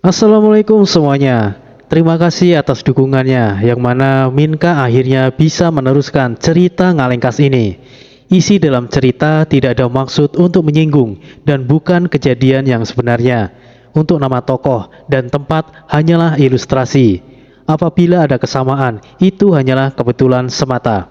Assalamualaikum semuanya. Terima kasih atas dukungannya, yang mana Minka akhirnya bisa meneruskan cerita Ngalengkas ini. Isi dalam cerita tidak ada maksud untuk menyinggung dan bukan kejadian yang sebenarnya. Untuk nama tokoh dan tempat hanyalah ilustrasi. Apabila ada kesamaan, itu hanyalah kebetulan semata.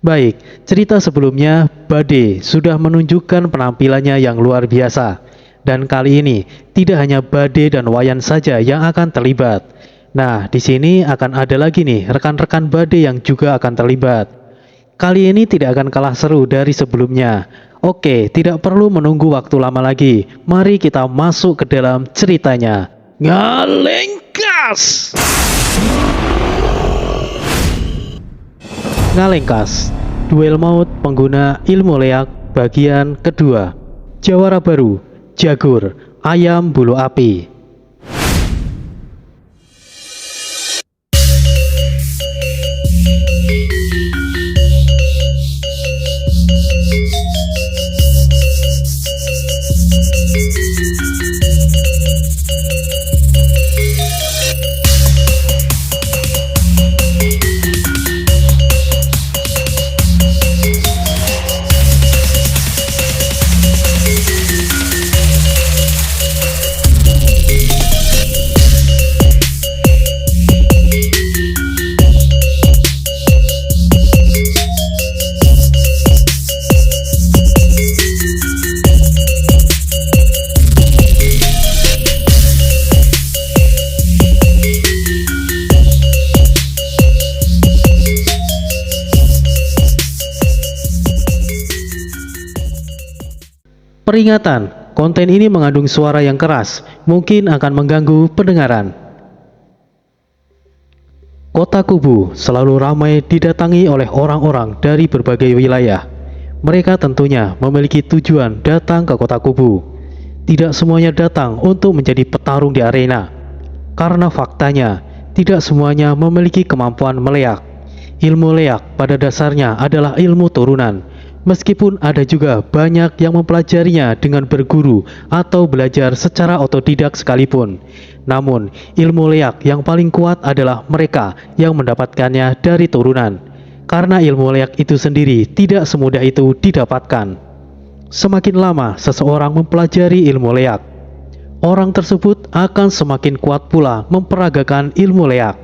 Baik, cerita sebelumnya Bade sudah menunjukkan penampilannya yang luar biasa. Dan kali ini tidak hanya Bade dan Wayan saja yang akan terlibat. Nah, di sini akan ada lagi nih rekan-rekan Bade yang juga akan terlibat. Kali ini tidak akan kalah seru dari sebelumnya. Oke, tidak perlu menunggu waktu lama lagi. Mari kita masuk ke dalam ceritanya. Ngalengkas! Ngalengkas, duel maut pengguna ilmu leak bagian kedua. Jawara baru, Jagur, ayam bulu api. Peringatan, konten ini mengandung suara yang keras, mungkin akan mengganggu pendengaran. Kota Kubu selalu ramai didatangi oleh orang-orang dari berbagai wilayah. Mereka tentunya memiliki tujuan datang ke Kota Kubu. Tidak semuanya datang untuk menjadi petarung di arena, karena faktanya tidak semuanya memiliki kemampuan meleak. Ilmu leak pada dasarnya adalah ilmu turunan. Meskipun ada juga banyak yang mempelajarinya dengan berguru atau belajar secara otodidak sekalipun. Namun, ilmu leak yang paling kuat adalah mereka yang mendapatkannya dari turunan. Karena ilmu leak itu sendiri tidak semudah itu didapatkan. Semakin lama seseorang mempelajari ilmu leak, orang tersebut akan semakin kuat pula memperagakan ilmu leak.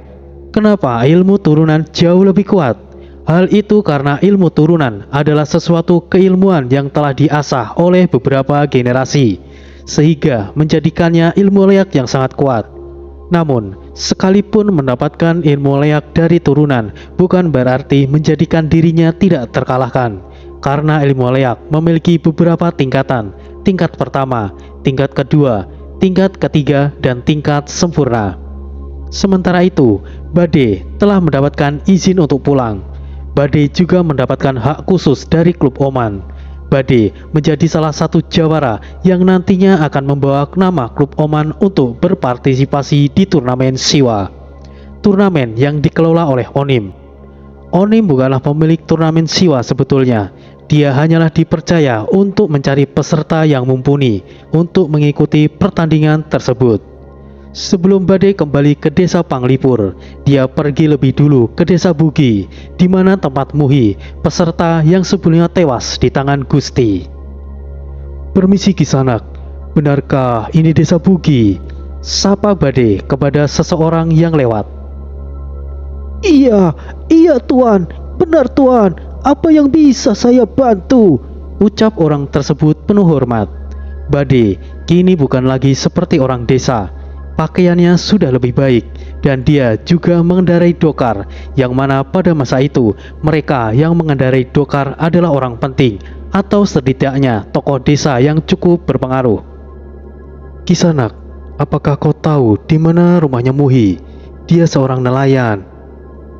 Kenapa ilmu turunan jauh lebih kuat? Hal itu karena ilmu turunan adalah sesuatu keilmuan yang telah diasah oleh beberapa generasi, sehingga menjadikannya ilmu leak yang sangat kuat. Namun, sekalipun mendapatkan ilmu leak dari turunan, bukan berarti menjadikan dirinya tidak terkalahkan, karena ilmu leak memiliki beberapa tingkatan, tingkat pertama, tingkat kedua, tingkat ketiga, dan tingkat sempurna. Sementara itu, Bade telah mendapatkan izin untuk pulang. Bade juga mendapatkan hak khusus dari klub Oman. Bade menjadi salah satu jawara yang nantinya akan membawa nama klub Oman untuk berpartisipasi di turnamen Siwa. Turnamen yang dikelola oleh Onim. Onim bukanlah pemilik turnamen Siwa sebetulnya. Dia hanyalah dipercaya untuk mencari peserta yang mumpuni untuk mengikuti pertandingan tersebut. Sebelum Bade kembali ke desa Panglipur, dia pergi lebih dulu ke desa Bugi, di mana tempat Muhi, peserta yang sebelumnya tewas di tangan Gusti. "Permisi Kisanak, benarkah ini desa Bugi?" sapa Bade kepada seseorang yang lewat. Iya, iya Tuan, benar Tuan, apa yang bisa saya bantu? Ucap orang tersebut penuh hormat. Bade kini bukan lagi seperti orang desa. Pakaiannya sudah lebih baik dan dia juga mengendarai dokar, yang mana pada masa itu mereka yang mengendarai dokar adalah orang penting atau setidaknya tokoh desa yang cukup berpengaruh. "Kisanak, apakah kau tahu di mana rumahnya Muhi? Dia seorang nelayan."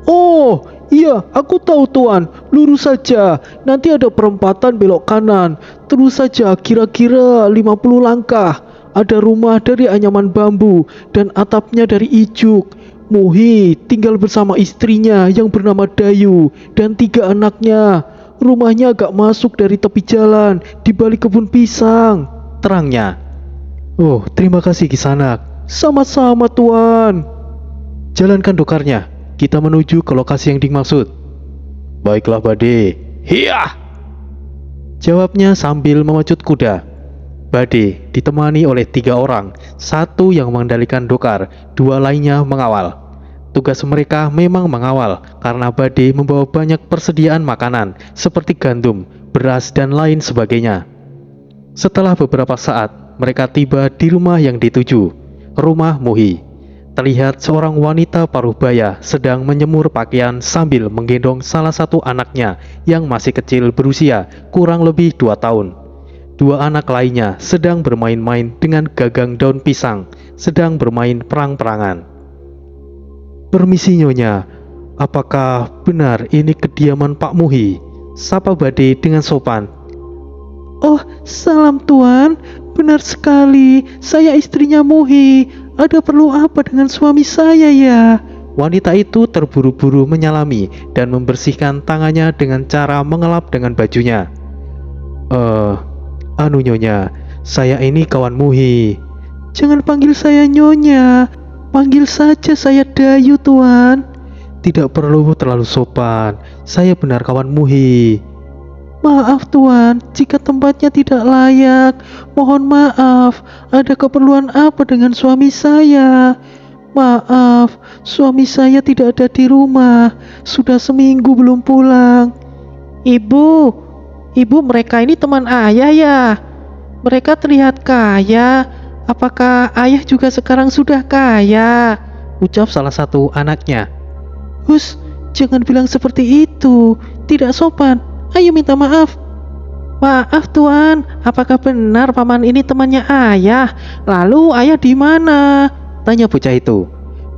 Oh, iya, aku tahu Tuan, lurus saja, nanti ada perempatan belok kanan, terus saja kira-kira 50 langkah. Ada rumah dari anyaman bambu dan atapnya dari ijuk. Muhi tinggal bersama istrinya yang bernama Dayu dan 3 anaknya. Rumahnya agak masuk dari tepi jalan di balik kebun pisang, Terangnya. "Oh, terima kasih Kisanak. Sama-sama tuan. Jalankan dokarnya, kita menuju ke lokasi yang dimaksud. Baiklah Bade. Hiya! Jawabnya sambil memecut kuda. Bade ditemani oleh 3 orang, 1 yang mengendalikan dokar, 2 lainnya mengawal. Tugas mereka memang mengawal karena Bade membawa banyak persediaan makanan seperti gandum, beras, dan lain sebagainya. Setelah beberapa saat, mereka tiba di rumah yang dituju, rumah Muhi. Terlihat seorang wanita paruh baya sedang menyemur pakaian sambil menggendong salah satu anaknya yang masih kecil berusia kurang lebih 2 tahun. 2 anak lainnya sedang bermain-main dengan gagang daun pisang, sedang bermain perang-perangan. Permisi Nyonya, apakah benar ini kediaman Pak Muhi? Sapa Bade dengan sopan. Oh, salam tuan. Benar sekali, saya istrinya Muhi. Ada perlu apa dengan suami saya ya? Wanita itu terburu-buru menyalami dan membersihkan tangannya dengan cara mengelap dengan bajunya. Nyonya, saya ini kawan Muhi. Jangan panggil saya Nyonya. Panggil saja saya Dayu tuan. Tidak perlu terlalu sopan, saya benar kawan Muhi. Maaf tuan, jika tempatnya tidak layak. Mohon maaf, ada keperluan apa dengan suami saya? Maaf, suami saya tidak ada di rumah. Sudah seminggu belum pulang. Ibu mereka ini teman ayah ya? Mereka terlihat kaya. Apakah ayah juga sekarang sudah kaya? Ucap salah satu anaknya. Hus, jangan bilang seperti itu. Tidak sopan. Ayo minta maaf. Maaf tuan, apakah benar paman ini temannya ayah? Lalu ayah di mana? Tanya bocah itu.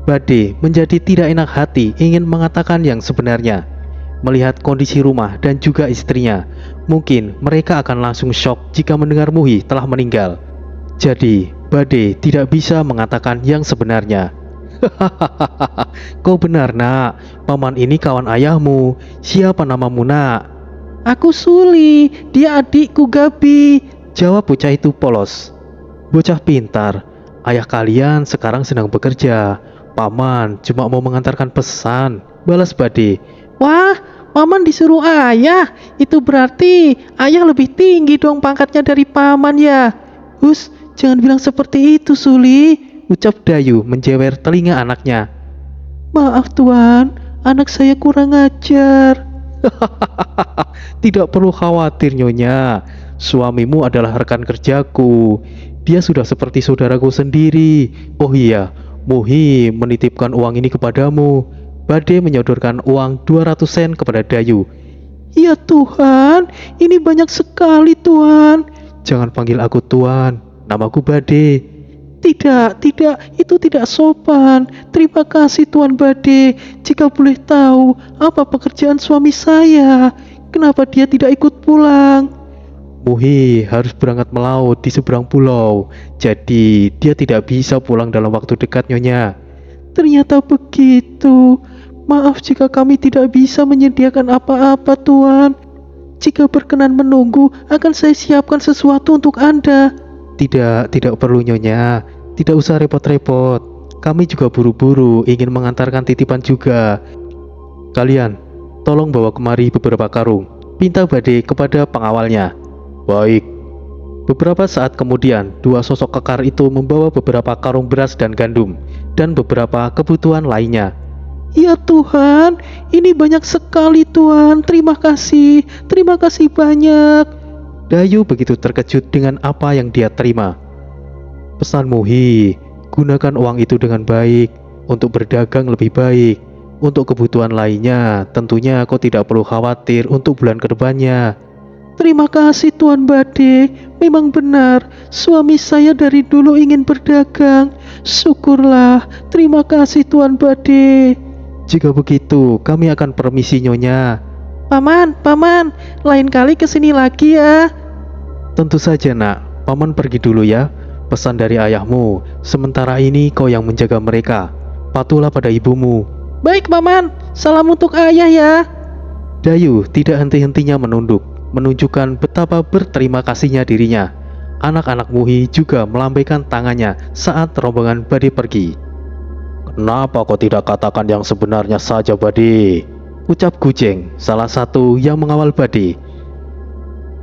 Bade menjadi tidak enak hati ingin mengatakan yang sebenarnya. Melihat kondisi rumah dan juga istrinya, mungkin mereka akan langsung shock jika mendengar Muhi telah meninggal. Jadi, Bade tidak bisa mengatakan yang sebenarnya. Hahaha, kau benar nak, paman ini kawan ayahmu. Siapa namamu nak? Aku Suli, dia adikku Gabi. Jawab bocah itu polos. Bocah pintar, ayah kalian sekarang sedang bekerja. Paman cuma mau mengantarkan pesan, balas Bade. Wah, paman disuruh ayah. Itu berarti ayah lebih tinggi dong pangkatnya dari paman ya. Hus, jangan bilang seperti itu Suli, ucap Dayu menjewer telinga anaknya. Maaf tuan, anak saya kurang ajar. Tidak perlu khawatir Nyonya, suamimu adalah rekan kerjaku. Dia sudah seperti saudaraku sendiri. Oh iya, Muhi menitipkan uang ini kepadamu. Bade menyodorkan uang 200 sen kepada Dayu. Ya Tuhan, ini banyak sekali Tuan. Jangan panggil aku Tuan, namaku Bade. Tidak, itu tidak sopan. Terima kasih Tuan Bade. Jika boleh tahu, apa pekerjaan suami saya? Kenapa dia tidak ikut pulang? Muhi harus berangkat melaut di seberang pulau. Jadi dia tidak bisa pulang dalam waktu dekat Nyonya. Ternyata begitu. Maaf jika kami tidak bisa menyediakan apa-apa Tuan. Jika berkenan menunggu, akan saya siapkan sesuatu untuk Anda. Tidak perlu Nyonya. Tidak usah repot-repot. Kami juga buru-buru ingin mengantarkan titipan juga. Kalian, tolong bawa kemari beberapa karung, pinta Bade kepada pengawalnya. Baik. Beberapa saat kemudian, 2 sosok kekar itu membawa beberapa karung beras dan gandum, dan beberapa kebutuhan lainnya. Ya Tuhan, ini banyak sekali Tuan. Terima kasih banyak. Dayu begitu terkejut dengan apa yang dia terima. Pesan Muhi, gunakan uang itu dengan baik, untuk berdagang lebih baik. Untuk kebutuhan lainnya, tentunya kau tidak perlu khawatir untuk bulan kedepannya. Terima kasih Tuan Bade. Memang benar, suami saya dari dulu ingin berdagang. Syukurlah, terima kasih Tuan Bade. Jika begitu, kami akan permisi Nyonya. Paman, lain kali kesini lagi ya. Tentu saja nak, paman pergi dulu ya. Pesan dari ayahmu, sementara ini kau yang menjaga mereka. Patuhlah pada ibumu. Baik paman, salam untuk ayah ya. Dayu tidak henti-hentinya menunduk, menunjukkan betapa berterima kasihnya dirinya. Anak-anak Muhi juga melambaikan tangannya saat rombongan Bade pergi. "Kenapa kau tidak katakan yang sebenarnya saja, Bade?" ucap Gujeng, salah satu yang mengawal Bade.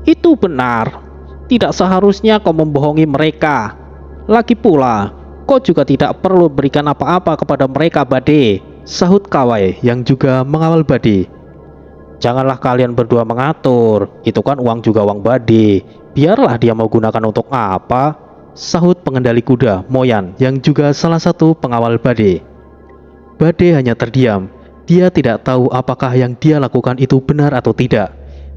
Itu benar. Tidak seharusnya kau membohongi mereka. Lagi pula, kau juga tidak perlu berikan apa-apa kepada mereka, Bade, sahut Kawai yang juga mengawal Bade. Janganlah kalian berdua mengatur. Itu kan uang juga uang Bade. Biarlah dia mau gunakan untuk apa, sahut pengendali kuda Moyan yang juga salah satu pengawal Bade. Bade hanya terdiam. Dia tidak tahu apakah yang dia lakukan itu benar atau tidak.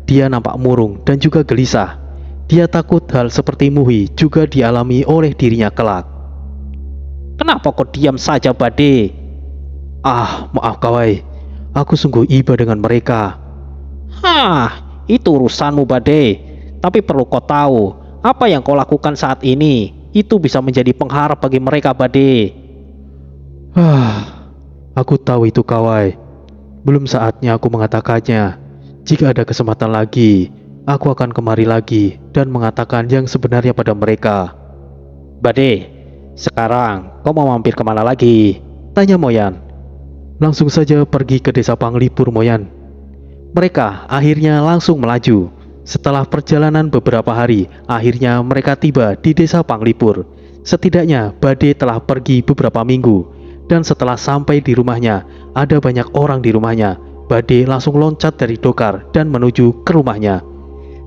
Dia nampak murung dan juga gelisah. Dia takut hal seperti Muhi juga dialami oleh dirinya kelak. Kenapa kau diam saja, Bade? Maaf Kawai. Aku sungguh iba dengan mereka. Itu urusanmu, Bade. Tapi perlu kau tahu, apa yang kau lakukan saat ini, itu bisa menjadi pengharap bagi mereka, Bade. Aku tahu itu Kawai. Belum saatnya aku mengatakannya. Jika ada kesempatan lagi, aku akan kemari lagi dan mengatakan yang sebenarnya pada mereka. Bade, sekarang kau mau mampir kemana lagi? Tanya Moyan. Langsung saja pergi ke desa Panglipur, Moyan. Mereka akhirnya langsung melaju. Setelah perjalanan beberapa hari, akhirnya mereka tiba di desa Panglipur. Setidaknya Bade telah pergi beberapa minggu. Dan setelah sampai di rumahnya, ada banyak orang di rumahnya. Bade langsung loncat dari dokar dan menuju ke rumahnya.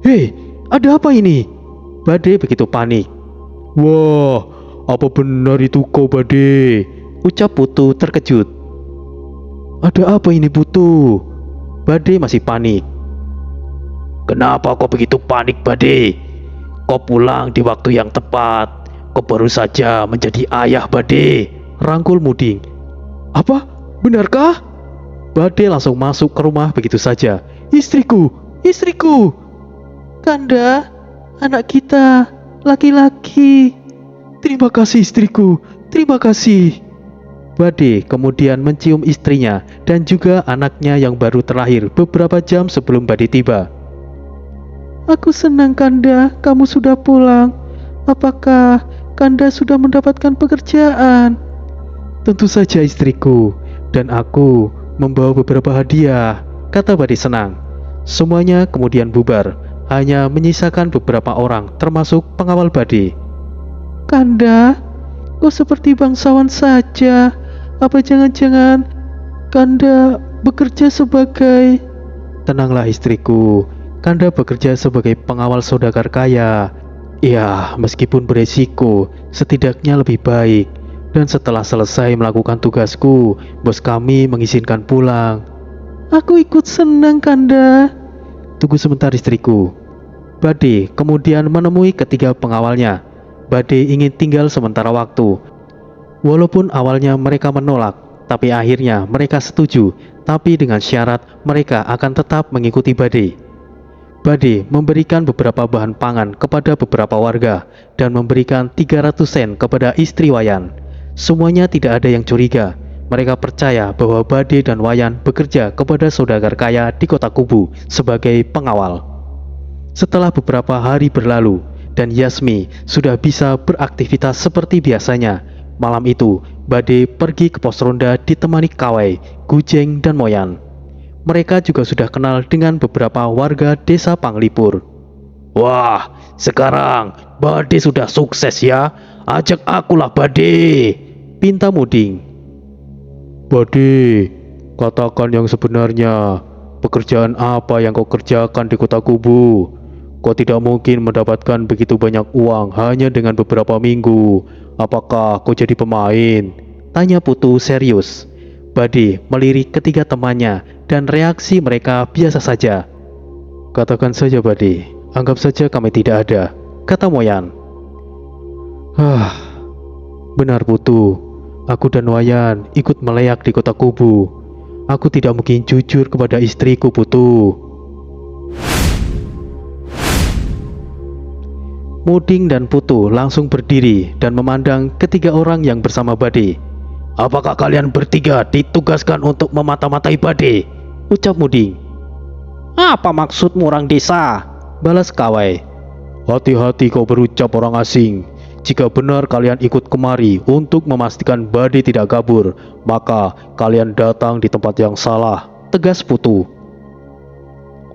"Hei, ada apa ini?" Bade begitu panik. "Wah, apa benar itu kau, Bade?" ucap Putu terkejut. "Ada apa ini, Putu?" Bade masih panik. "Kenapa kau begitu panik, Bade? Kau pulang di waktu yang tepat. Kau baru saja menjadi ayah, Bade," rangkul Muding. "Apa? Benarkah?" Bade langsung masuk ke rumah begitu saja. Istriku! Kanda, anak kita, laki-laki. Terima kasih istriku, terima kasih." Bade kemudian mencium istrinya dan juga anaknya yang baru terlahir beberapa jam sebelum Bade tiba. "Aku senang Kanda, kamu sudah pulang. Apakah Kanda sudah mendapatkan pekerjaan?" "Tentu saja istriku, dan aku membawa beberapa hadiah," kata Bade senang. Semuanya kemudian bubar, hanya menyisakan beberapa orang termasuk pengawal Bade. "Kanda, kok seperti bangsawan saja? Apa jangan-jangan Kanda bekerja sebagai..." "Tenanglah istriku, Kanda bekerja sebagai pengawal saudagar kaya. Ya, meskipun beresiko, setidaknya lebih baik. Dan setelah selesai melakukan tugasku, bos kami mengizinkan pulang." "Aku ikut senang, Kanda." "Tunggu sebentar istriku." Bade kemudian menemui ketiga pengawalnya. Bade ingin tinggal sementara waktu. Walaupun awalnya mereka menolak, tapi akhirnya mereka setuju, tapi dengan syarat mereka akan tetap mengikuti Bade. Bade memberikan beberapa bahan pangan kepada beberapa warga dan memberikan 300 sen kepada istri Wayan. Semuanya tidak ada yang curiga. Mereka percaya bahwa Bade dan Wayan bekerja kepada saudagar kaya di kota Kubu sebagai pengawal. Setelah beberapa hari berlalu dan Yasmi sudah bisa beraktivitas seperti biasanya, malam itu Bade pergi ke pos ronda ditemani Kawai, Gujeng, dan Moyan. Mereka juga sudah kenal dengan beberapa warga desa Panglipur. "Wah, sekarang Bade sudah sukses ya. Ajak akulah, Bade," pinta Muding. "Bade, katakan yang sebenarnya. Pekerjaan apa yang kau kerjakan di kota Kubu? Kau tidak mungkin mendapatkan begitu banyak uang hanya dengan beberapa minggu. Apakah kau jadi pemain?" tanya Putu serius. Bade melirik ketiga temannya dan reaksi mereka biasa saja. "Katakan saja Bade, anggap saja kami tidak ada," kata Moyan. Benar Putu, aku dan Wayan ikut meleyak di kota Kubu. Aku tidak mungkin jujur kepada istriku, Putu." Muding dan Putu langsung berdiri dan memandang ketiga orang yang bersama Bade. "Apakah kalian bertiga ditugaskan untuk memata-matai Bade?" ucap Muding. "Apa maksudmu orang desa?" balas Kawai. hati-hati kau berucap orang asing. Jika benar kalian ikut kemari untuk memastikan Bade tidak kabur, maka kalian datang di tempat yang salah, tegas Putu.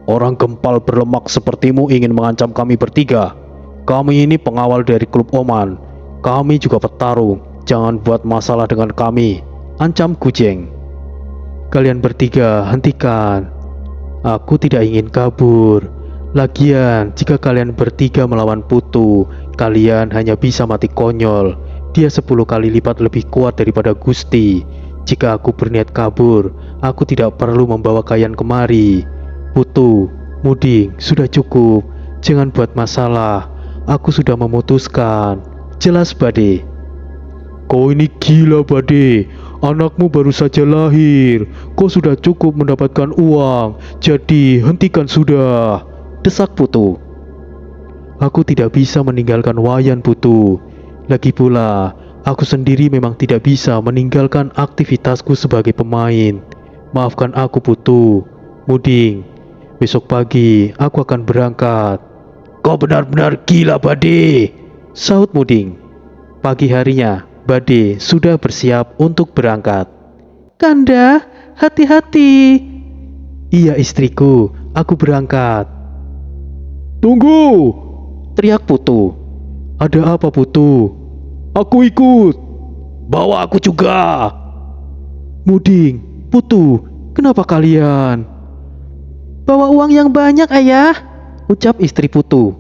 Orang gempal berlemak sepertimu ingin mengancam kami bertiga. Kami ini pengawal dari klub Oman. Kami juga petarung. Jangan buat masalah dengan kami, ancam Gujeng. Kalian bertiga hentikan. Aku tidak ingin kabur. Lagian, jika kalian bertiga melawan Putu, kalian hanya bisa mati konyol. Dia 10 kali lipat lebih kuat daripada Gusti. Jika aku berniat kabur, aku tidak perlu membawa kalian kemari. Putu, Muding, sudah cukup. Jangan buat masalah. Aku sudah memutuskan. Jelas Bade. Kau ini gila Bade. Anakmu baru saja lahir. Kau sudah cukup mendapatkan uang. Jadi hentikan sudah, desak Putu. Aku tidak bisa meninggalkan Wayan Putu. Lagi pula, aku sendiri memang tidak bisa meninggalkan aktivitasku sebagai pemain. Maafkan aku Putu. Muding, besok pagi aku akan berangkat. Kau benar-benar gila Bade, sahut Muding. Pagi harinya, Bade sudah bersiap untuk berangkat. Kanda, hati-hati. Iya istriku, aku berangkat. Tunggu, teriak Putu. Ada apa Putu? Aku ikut. Bawa aku juga. Muding, Putu, kenapa kalian? Bawa uang yang banyak ayah, ucap istri Putu.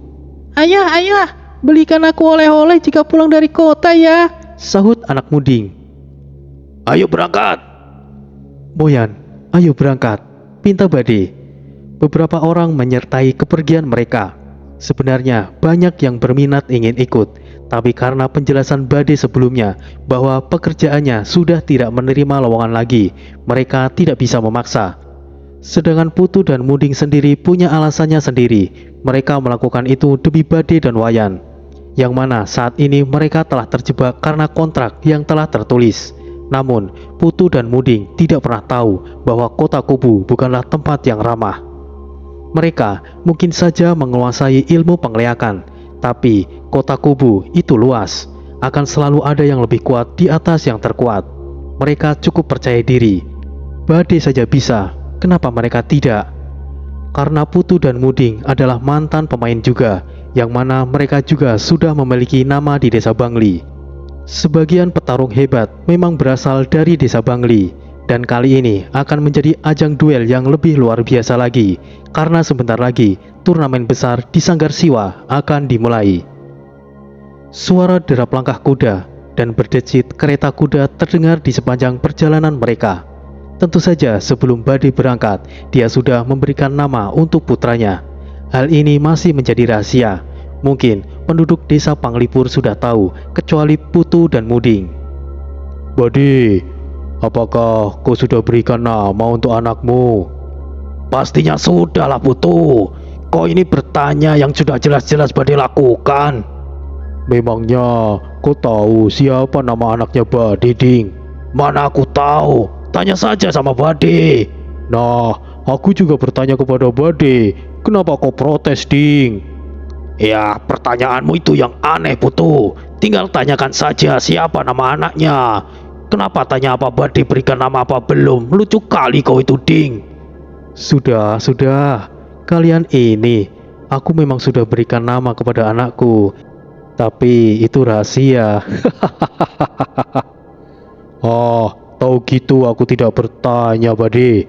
Ayah, belikan aku oleh-oleh jika pulang dari kota ya, sahut anak Muding. Ayo berangkat. Moyan, ayo berangkat, pinta Bade. Beberapa orang menyertai kepergian mereka. Sebenarnya banyak yang berminat ingin ikut, tapi karena penjelasan Bade sebelumnya bahwa pekerjaannya sudah tidak menerima lowongan lagi, mereka tidak bisa memaksa. Sedangkan Putu dan Muding sendiri punya alasannya sendiri. Mereka melakukan itu demi Bade dan Wayan, yang mana saat ini mereka telah terjebak karena kontrak yang telah tertulis. Namun, Putu dan Muding tidak pernah tahu bahwa kota Kubu bukanlah tempat yang ramah. Mereka mungkin saja menguasai ilmu penglihakan, tapi kota Kubu itu luas. Akan selalu ada yang lebih kuat di atas yang terkuat. Mereka cukup percaya diri. Bade saja bisa, kenapa mereka tidak? Karena Putu dan Muding adalah mantan pemain juga, yang mana mereka juga sudah memiliki nama di desa Bangli. Sebagian petarung hebat memang berasal dari desa Bangli, dan kali ini akan menjadi ajang duel yang lebih luar biasa lagi, karena sebentar lagi turnamen besar di Sanggar Siwa akan dimulai. Suara derap langkah kuda dan berdecit kereta kuda terdengar di sepanjang perjalanan mereka. Tentu saja sebelum Bade berangkat, dia sudah memberikan nama untuk putranya. Hal ini masih menjadi rahasia. Mungkin penduduk desa Panglipur sudah tahu, kecuali Putu dan Muding. Bade, apakah kau sudah berikan nama untuk anakmu? Pastinya sudah lah Putu. Kau ini bertanya yang sudah jelas-jelas Bade lakukan. Memangnya kau tahu siapa nama anaknya Bade, Ding? Mana aku tahu, tanya saja sama Bade. Nah, aku juga bertanya kepada Bade. Kenapa kau protes, Ding? Ya, pertanyaanmu itu yang aneh Putu. Tinggal tanyakan saja siapa nama anaknya. Kenapa tanya apa Bade berikan nama apa belum? Lucu kali kau itu, Ding. Sudah. Kalian ini, aku memang sudah berikan nama kepada anakku. Tapi itu rahasia. Oh, tahu gitu aku tidak bertanya, Bade.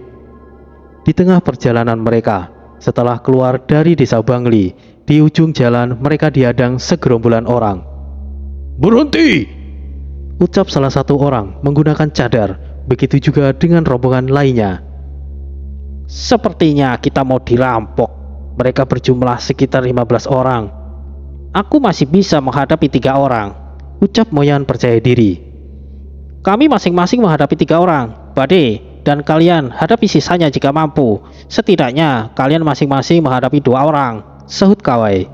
Di tengah perjalanan mereka, setelah keluar dari desa Bangli, di ujung jalan mereka dihadang segerombolan orang. Berhenti! Ucap salah satu orang menggunakan cadar, begitu juga dengan rombongan lainnya. Sepertinya kita mau dirampok. Mereka berjumlah sekitar 15 orang. Aku masih bisa menghadapi 3 orang, ucap Moyan percaya diri. Kami masing-masing menghadapi 3 orang, Bade, dan kalian hadapi sisanya jika mampu. Setidaknya kalian masing-masing menghadapi 2 orang, sahut Kawai.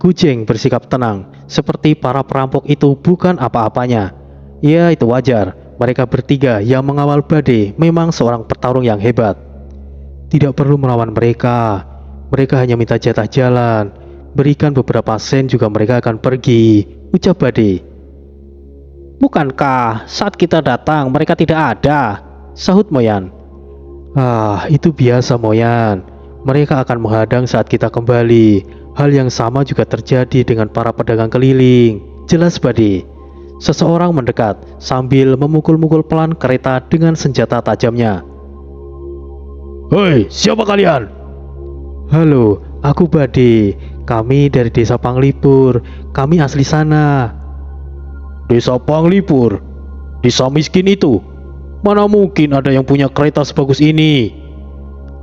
Gujeng bersikap tenang, seperti para perampok itu bukan apa-apanya. Ya, itu wajar. Mereka bertiga yang mengawal Bade memang seorang petarung yang hebat. Tidak perlu melawan mereka. Mereka hanya minta jatah jalan. Berikan beberapa sen juga mereka akan pergi, ucap Bade. Bukankah saat kita datang mereka tidak ada? Sahut Moyan. Ah, itu biasa Moyan. Mereka akan menghadang saat kita kembali. Hal yang sama juga terjadi dengan para pedagang keliling, jelas Bade. Seseorang mendekat sambil memukul-mukul pelan kereta dengan senjata tajamnya. Hei, siapa kalian? Halo, aku Bade. Kami dari desa Panglipur. Kami asli sana. Desa Panglipur? Desa miskin itu? Mana mungkin ada yang punya kereta sebagus ini?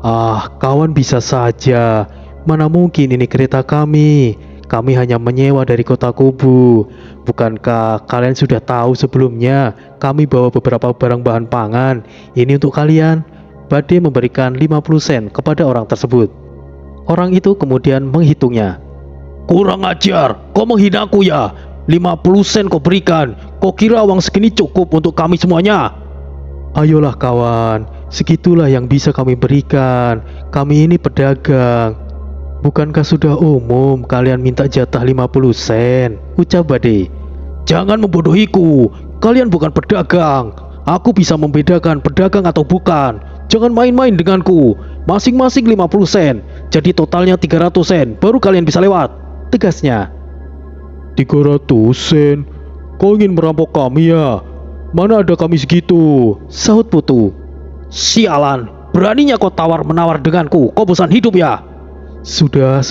Ah, kawan bisa saja. Mana mungkin ini kereta kami. Kami hanya menyewa dari kota Kubu. Bukankah kalian sudah tahu sebelumnya kami bawa beberapa barang bahan pangan. Ini untuk kalian. Bade memberikan 50 sen kepada orang tersebut. Orang itu kemudian menghitungnya. Kurang ajar, kau menghina aku ya. 50 sen kau berikan. Kau kira uang segini cukup untuk kami semuanya? Ayolah kawan, segitulah yang bisa kami berikan. Kami ini pedagang. Bukankah sudah umum kalian minta jatah 50 sen? Ucap Bade. Jangan membodohiku. Kalian bukan pedagang. Aku bisa membedakan pedagang atau bukan. Jangan main-main denganku. Masing-masing 50 sen. Jadi totalnya 300 sen. Baru kalian bisa lewat, tegasnya. 300 sen? Kau ingin merampok kami ya? Mana ada kami segitu? Sahut Putu. Sialan, beraninya kau tawar-menawar denganku. Kau bosan hidup ya? Sudah.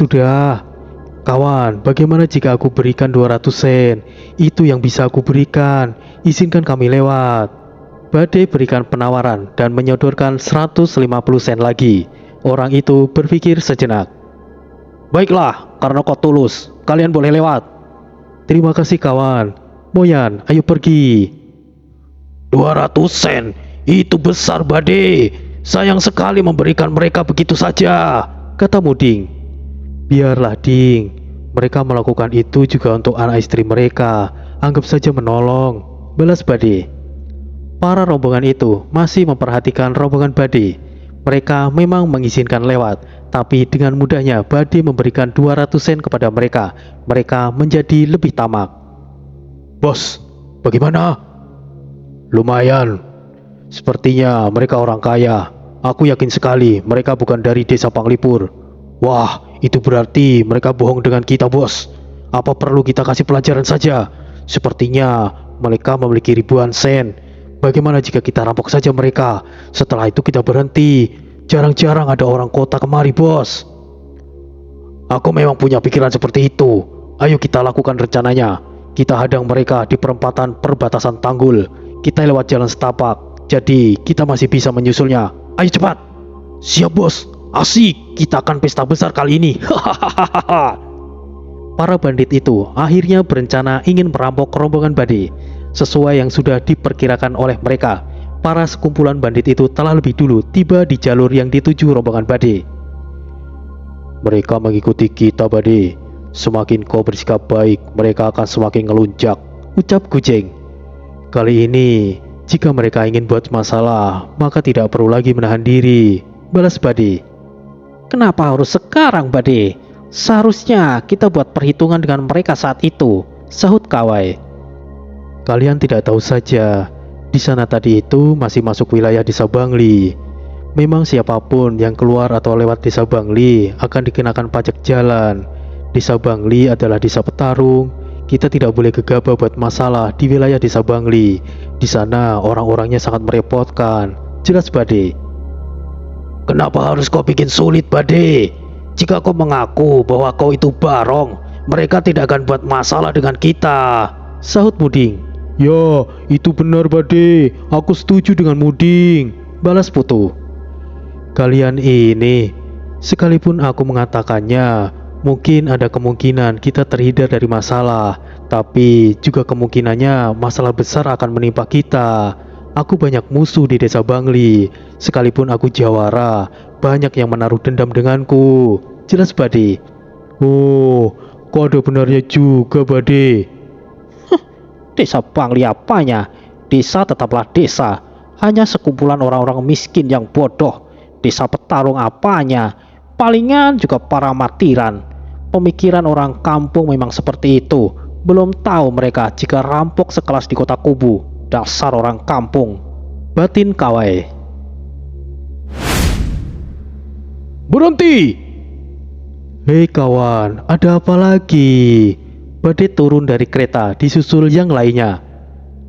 Kawan, bagaimana jika aku berikan 200 sen? Itu yang bisa aku berikan. Izinkan kami lewat. Bade berikan penawaran dan menyodorkan 150 sen lagi. Orang itu berpikir sejenak. Baiklah, karena kau tulus, kalian boleh lewat. Terima kasih kawan. Moyan, ayo pergi. 200 sen, itu besar Bade. Sayang sekali memberikan mereka begitu saja, kata Muding. Biarlah Ding, mereka melakukan itu juga untuk anak istri mereka. Anggap saja menolong, balas Bade. Para rombongan itu masih memperhatikan rombongan Bade. Mereka memang mengizinkan lewat, tapi dengan mudahnya Bade memberikan 200 sen kepada mereka. Mereka menjadi lebih tamak. Bos, bagaimana? Lumayan. Sepertinya mereka orang kaya. Aku yakin sekali mereka bukan dari desa Panglipur. Wah, itu berarti mereka bohong dengan kita, bos. Apa perlu kita kasih pelajaran saja? Sepertinya mereka memiliki ribuan sen. Bagaimana jika kita rampok saja mereka? Setelah itu kita berhenti. Jarang-jarang ada orang kota kemari, bos. Aku memang punya pikiran seperti itu. Ayo kita lakukan rencananya. Kita hadang mereka di perempatan perbatasan Tanggul. Kita lewat jalan setapak. Jadi kita masih bisa menyusulnya. Ayo cepat. Siap bos. Asik. Kita akan pesta besar kali ini. Hahaha. Para bandit itu akhirnya berencana ingin merampok rombongan Bade. Sesuai yang sudah diperkirakan oleh mereka, para sekumpulan bandit itu telah lebih dulu tiba di jalur yang dituju rombongan Bade. Mereka mengikuti kita, Bade. Semakin kau bersikap baik, mereka akan semakin ngelunjak, ucap Gujeng. Kali ini, jika mereka ingin buat masalah, maka tidak perlu lagi menahan diri, balas Bade. Kenapa harus sekarang, Bade? Seharusnya kita buat perhitungan dengan mereka saat itu, sahut Kawai. Kalian tidak tahu saja, di sana tadi itu masih masuk wilayah desa Bangli. Memang siapapun yang keluar atau lewat desa Bangli akan dikenakan pajak jalan. Desa Bangli adalah desa petarung. Kita tidak boleh gegabah buat masalah di wilayah desa Bangli. Di sana orang-orangnya sangat merepotkan, jelas Bade. Kenapa harus kau bikin sulit, Bade? Jika kau mengaku bahwa kau itu barong, mereka tidak akan buat masalah dengan kita, sahut Muding. Ya, itu benar Bade. Aku setuju dengan Muding, balas Putu. Kalian ini, sekalipun aku mengatakannya, mungkin ada kemungkinan kita terhindar dari masalah, tapi juga kemungkinannya masalah besar akan menimpa kita. Aku banyak musuh di desa Bangli. Sekalipun aku jawara, banyak yang menaruh dendam denganku, jelas Bade. Oh, kok ada benarnya juga Bade. Desa Bangli apanya? Desa tetaplah desa. Hanya sekumpulan orang-orang miskin yang bodoh. Desa petarung apanya? Palingan juga para martiran. Pemikiran orang kampung memang seperti itu. Belum tahu mereka jika rampok sekelas di kota kubu. Dasar orang kampung, batin Kawai. Berhenti! Hei kawan, ada apa lagi? Badit turun dari kereta disusul yang lainnya.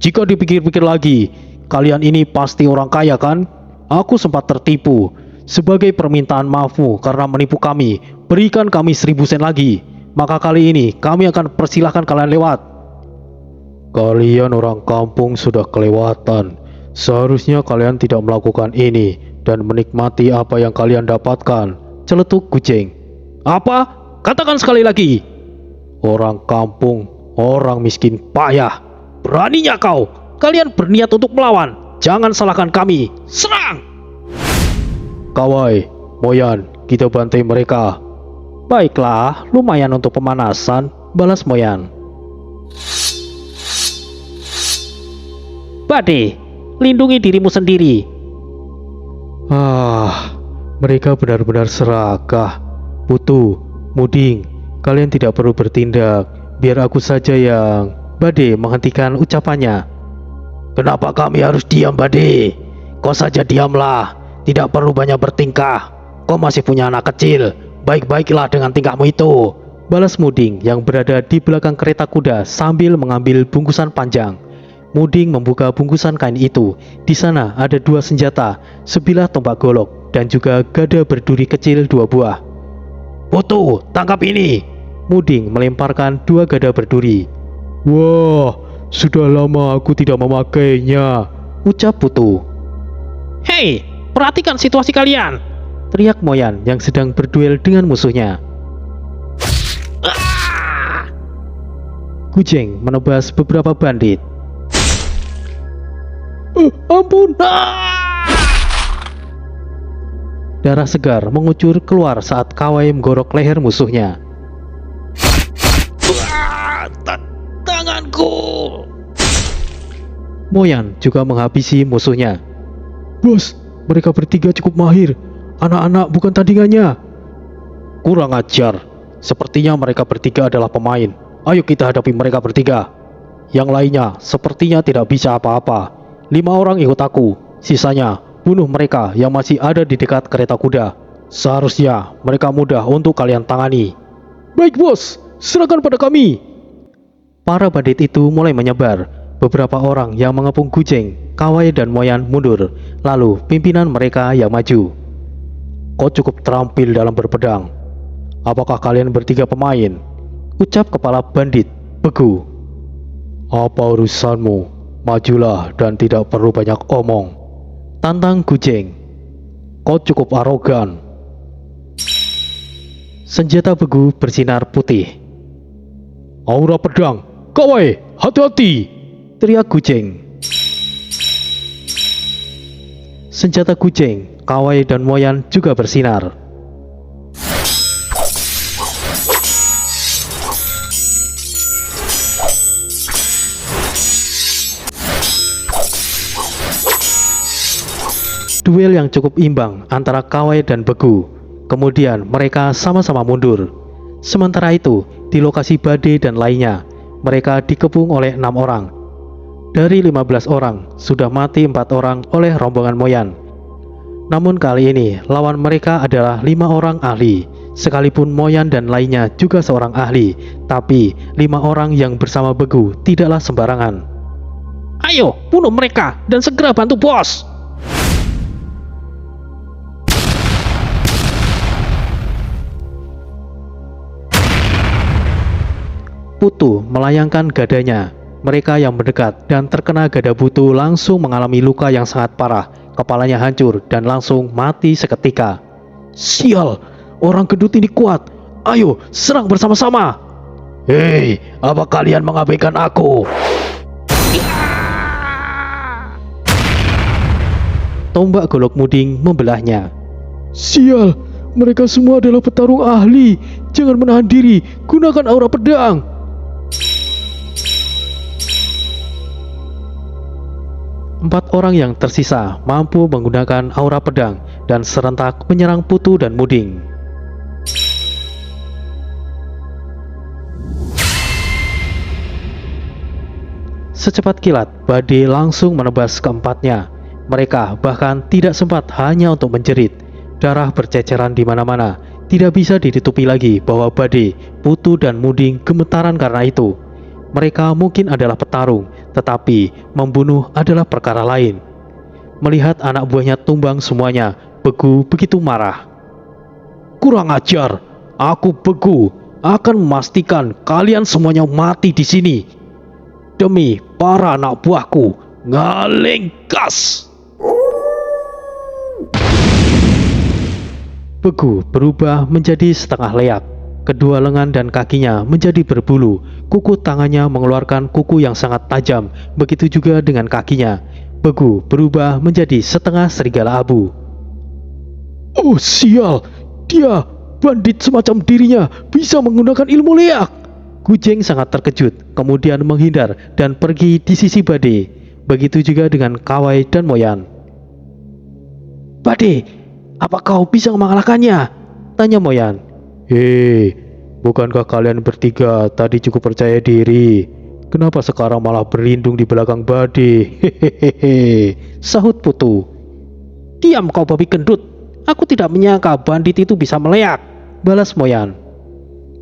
Jika dipikir-pikir lagi, kalian ini pasti orang kaya kan? Aku sempat tertipu. Sebagai permintaan maafmu karena menipu kami, berikan kami 1000 sen lagi. Maka kali ini kami akan persilahkan kalian lewat. Kalian orang kampung sudah kelewatan. Seharusnya kalian tidak melakukan ini dan menikmati apa yang kalian dapatkan, celetuk kucing. Apa? Katakan sekali lagi. Orang kampung, orang miskin payah. Beraninya kau. Kalian berniat untuk melawan. Jangan salahkan kami. Serang! Kawai, Moyan, kita bantai mereka. Baiklah, lumayan untuk pemanasan, balas Moyan. Bade, lindungi dirimu sendiri. Mereka benar-benar serakah. Putu, Muding, kalian tidak perlu bertindak. Biar aku saja yang... Bade menghentikan ucapannya. Kenapa kami harus diam, Bade? Kau saja diamlah. Tidak perlu banyak bertingkah. Kau masih punya anak kecil. Baik-baiklah dengan tingkahmu itu. Balas Muding yang berada di belakang kereta kuda sambil mengambil bungkusan panjang. Muding membuka bungkusan kain itu. Di sana ada 2 senjata, sebilah tombak golok, dan juga gada berduri kecil 2 buah. Putu, tangkap ini. Muding melemparkan 2 gada berduri. Wah, sudah lama aku tidak memakainya, ucap Putu. Hei, perhatikan situasi kalian, teriak Moyan yang sedang berduel dengan musuhnya. Kucing menebas beberapa bandit. Ampun! Darah segar mengucur keluar saat Kawai menggorok leher musuhnya. Tanganku! Moyan juga menghabisi musuhnya. Bos, mereka bertiga cukup mahir. Anak-anak bukan tandingannya. Kurang ajar. Sepertinya mereka bertiga adalah pemain. Ayo kita hadapi mereka bertiga. Yang lainnya sepertinya tidak bisa apa-apa. 5 orang ikut aku. Sisanya bunuh mereka yang masih ada di dekat kereta kuda. Seharusnya mereka mudah untuk kalian tangani. Baik bos, serahkan pada kami. Para bandit itu mulai menyebar. Beberapa orang yang mengepung kucing, Kawai dan Moyan mundur. Lalu pimpinan mereka yang maju. Kau cukup terampil dalam berpedang. Apakah kalian bertiga pemain? Ucap kepala bandit, Begu. Apa urusanmu? Majulah dan tidak perlu banyak omong. Tantang kucing. Kau cukup arogan. Senjata Begu bersinar putih. Aura pedang. Kawai, hati-hati, teriak kucing. Senjata kucing, Kawai dan Moyan juga bersinar. Duel yang cukup imbang antara Kawai dan Begu. Kemudian mereka sama-sama mundur. Sementara itu, di lokasi Bade dan lainnya, mereka dikepung oleh 6 orang. Dari 15 orang, sudah mati 4 orang oleh rombongan Moyan. Namun kali ini, lawan mereka adalah 5 orang ahli. Sekalipun Moyan dan lainnya juga seorang ahli, tapi 5 orang yang bersama Begu tidaklah sembarangan. Ayo, bunuh mereka dan segera bantu bos. Putu melayangkan gadanya. Mereka yang mendekat dan terkena gada Putu langsung mengalami luka yang sangat parah. Kepalanya hancur dan langsung mati seketika. Sial, orang gendut ini kuat. Ayo, serang bersama-sama. Hei, apa kalian mengabaikan aku? Tombak golok Muding membelahnya. Sial, mereka semua adalah petarung ahli. Jangan menahan diri, gunakan aura pedang. Empat orang yang tersisa mampu menggunakan aura pedang dan serentak menyerang Putu dan Muding. Secepat kilat, badai langsung menebas keempatnya. Mereka bahkan tidak sempat hanya untuk menjerit. Darah berceceran di mana-mana. Tidak bisa ditutupi lagi bahwa badai, Putu dan Muding gemetaran karena itu. Mereka mungkin adalah petarung, tetapi membunuh adalah perkara lain. Melihat anak buahnya tumbang semuanya, Begu begitu marah. "Kurang ajar, aku Begu akan memastikan kalian semuanya mati di sini. Demi para anak buahku, Ngalengkas!" Begu berubah menjadi setengah leak. Kedua lengan dan kakinya menjadi berbulu. Kuku tangannya mengeluarkan kuku yang sangat tajam. Begitu juga dengan kakinya. Begu berubah menjadi setengah serigala abu. Oh sial, dia bandit semacam dirinya bisa menggunakan ilmu leak. Gujeng sangat terkejut, kemudian menghindar dan pergi di sisi badai. Begitu juga dengan Kawai dan Moyan. "Badai, apa kau bisa mengalahkannya?" tanya Moyan. "Hei, bukankah kalian bertiga tadi cukup percaya diri? Kenapa sekarang malah berlindung di belakang badai?" Hehehe, sahut Putu. "Diam kau babi gendut, aku tidak menyangka bandit itu bisa meleak," balas Moyan.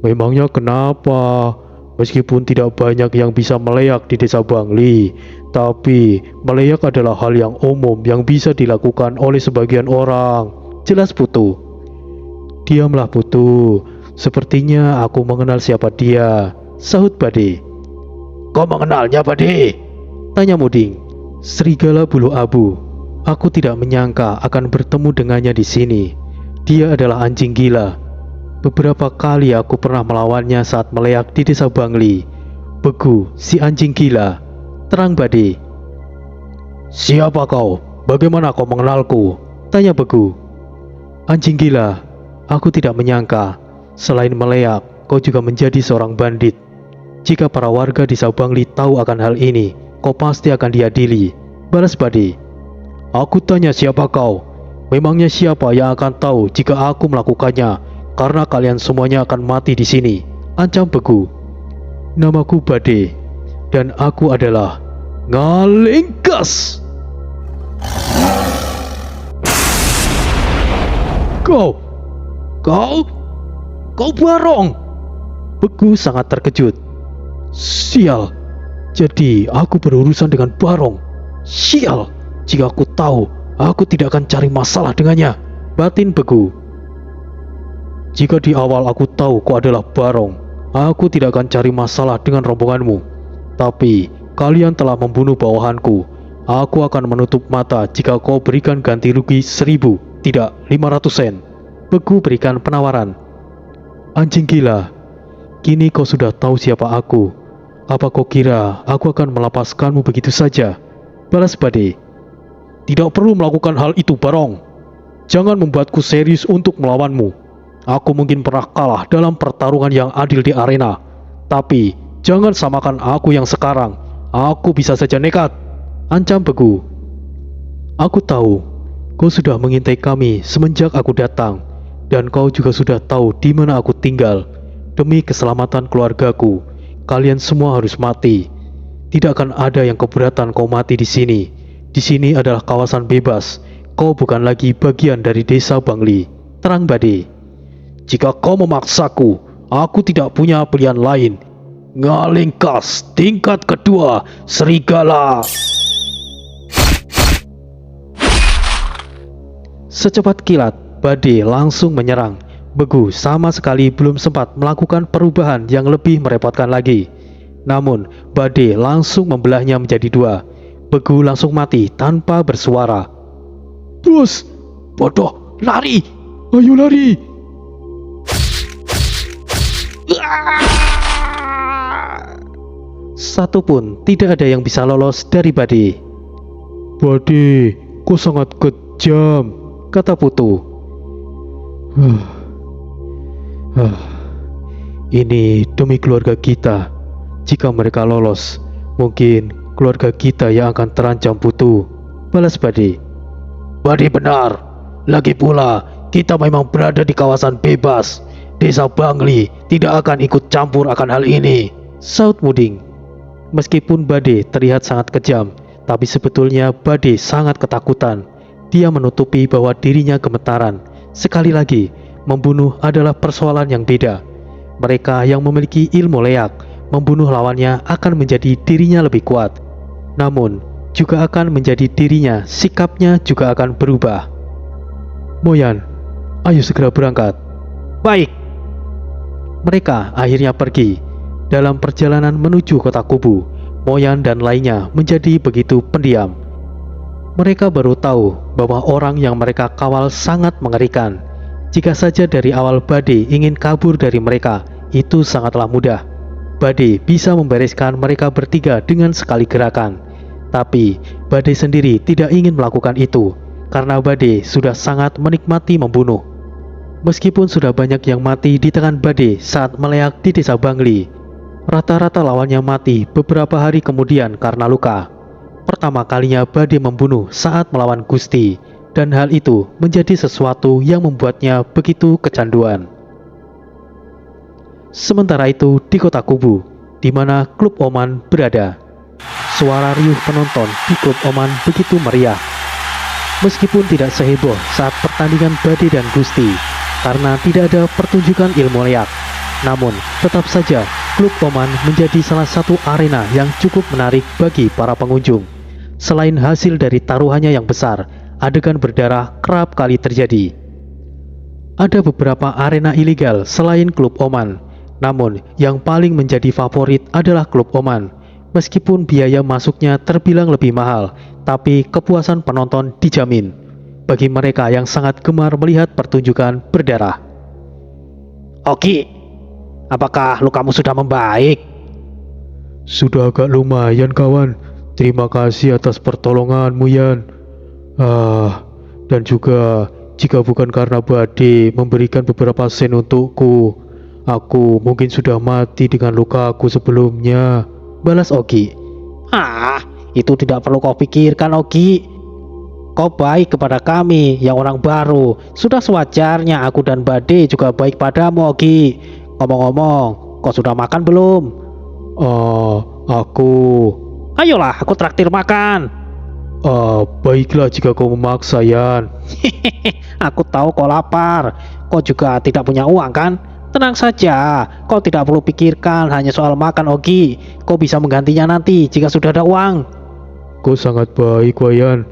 "Memangnya kenapa? Meskipun tidak banyak yang bisa meleak di desa Bangli, tapi meleak adalah hal yang umum yang bisa dilakukan oleh sebagian orang," jelas Putu. "Diamlah Putu, sepertinya aku mengenal siapa dia," sahut badai. "Kau mengenalnya, Badai?" tanya Muding. Serigala bulu abu. Aku tidak menyangka akan bertemu dengannya di sini. Dia adalah anjing gila. Beberapa kali aku pernah melawannya saat meleak di desa Bangli. Begu, si anjing gila, terang badai. "Siapa kau? Bagaimana kau mengenalku?" tanya Begu. Anjing gila, aku tidak menyangka. Selain meleak, kau juga menjadi seorang bandit. Jika para warga desa Bangli tahu akan hal ini, kau pasti akan diadili, balas badai. "Aku tanya siapa kau? Memangnya siapa yang akan tahu jika aku melakukannya? Karena kalian semuanya akan mati di sini," ancam Begu. "Namaku Badai, dan aku adalah Ngalengkas." Kau Barong!" Begu sangat terkejut. "Sial, jadi aku berurusan dengan Barong. Sial, jika aku tahu, aku tidak akan cari masalah dengannya," batin Begu. "Jika di awal aku tahu kau adalah Barong, aku tidak akan cari masalah dengan rombonganmu. Tapi kalian telah membunuh bawahanku. Aku akan menutup mata jika kau berikan ganti rugi 1.000, tidak 500 sen." Begu berikan penawaran. "Anjing gila, kini kau sudah tahu siapa aku. Apa kau kira aku akan melepaskanmu begitu saja?" balas badai. "Tidak perlu melakukan hal itu, Barong. Jangan membuatku serius untuk melawanmu. Aku mungkin pernah kalah dalam pertarungan yang adil di arena, tapi jangan samakan aku yang sekarang. Aku bisa saja nekat," ancam Begu. "Aku tahu kau sudah mengintai kami semenjak aku datang, dan kau juga sudah tahu di mana aku tinggal. Demi keselamatan keluargaku, kalian semua harus mati. Tidak akan ada yang keberatan kau mati di sini. Di sini adalah kawasan bebas. Kau bukan lagi bagian dari desa Bangli," terang badai. "Jika kau memaksaku, aku tidak punya pilihan lain. Ngalengkas tingkat kedua, serigala." Secepat kilat, badai langsung menyerang. Begu sama sekali belum sempat melakukan perubahan yang lebih merepotkan lagi. Namun, badai langsung membelahnya menjadi dua. Begu langsung mati tanpa bersuara. "Bos, bodoh, lari! Ayo lari!" Satu pun tidak ada yang bisa lolos dari badai. "Badai, kau sangat kejam," kata Putu. "Ini demi keluarga kita. Jika mereka lolos, mungkin keluarga kita yang akan terancam, Putu," balas badai. "Badai benar. Lagi pula, kita memang berada di kawasan bebas. Desa Bangli tidak akan ikut campur akan hal ini," saut Muding. Meskipun Bade terlihat sangat kejam, tapi sebetulnya Bade sangat ketakutan. Dia menutupi bahwa dirinya gemetaran. Sekali lagi, membunuh adalah persoalan yang beda. Mereka yang memiliki ilmu leak, membunuh lawannya akan menjadi dirinya lebih kuat. Namun, juga akan menjadi dirinya, sikapnya juga akan berubah. Moyan, ayo segera berangkat. Baik. Mereka akhirnya pergi. Dalam perjalanan menuju kota kubu, Moyan dan lainnya menjadi begitu pendiam. Mereka baru tahu bahwa orang yang mereka kawal sangat mengerikan. Jika saja dari awal Bade ingin kabur dari mereka, itu sangatlah mudah. Bade bisa membereskan mereka bertiga dengan sekali gerakan. Tapi Bade sendiri tidak ingin melakukan itu, karena Bade sudah sangat menikmati membunuh. Meskipun sudah banyak yang mati di tangan Bade saat meleak di desa Bangli, rata-rata lawannya mati beberapa hari kemudian karena luka. Pertama kalinya Bade membunuh saat melawan Gusti, dan hal itu menjadi sesuatu yang membuatnya begitu kecanduan. Sementara itu di kota kubu, di mana klub Oman berada, suara riuh penonton di klub Oman begitu meriah. Meskipun tidak seheboh saat pertandingan Bade dan Gusti, karena tidak ada pertunjukan ilmu leak, namun tetap saja klub Oman menjadi salah satu arena yang cukup menarik bagi para pengunjung. Selain hasil dari taruhannya yang besar, adegan berdarah kerap kali terjadi. Ada beberapa arena ilegal selain klub Oman, namun yang paling menjadi favorit adalah klub Oman. Meskipun biaya masuknya terbilang lebih mahal, tapi kepuasan penonton dijamin bagi mereka yang sangat gemar melihat pertunjukan berdarah. Oki, apakah lukamu sudah membaik? Sudah agak lumayan kawan. Terima kasih atas pertolonganmu Yan. Dan juga jika bukan karena Bade memberikan beberapa sen untukku, aku mungkin sudah mati dengan luka aku sebelumnya, balas Oki. Itu tidak perlu kau pikirkan Oki. Kau baik kepada kami yang orang baru. Sudah sewajarnya aku dan Bade juga baik padamu Oki. Ngomong-ngomong, kau sudah makan belum? Aku... Ayolah, aku traktir makan. Baiklah jika kau memaksa Yan. Aku tahu kau lapar. Kau juga tidak punya uang kan? Tenang saja, kau tidak perlu pikirkan hanya soal makan Oki. Kau bisa menggantinya nanti jika sudah ada uang. Kau sangat baik Wayan.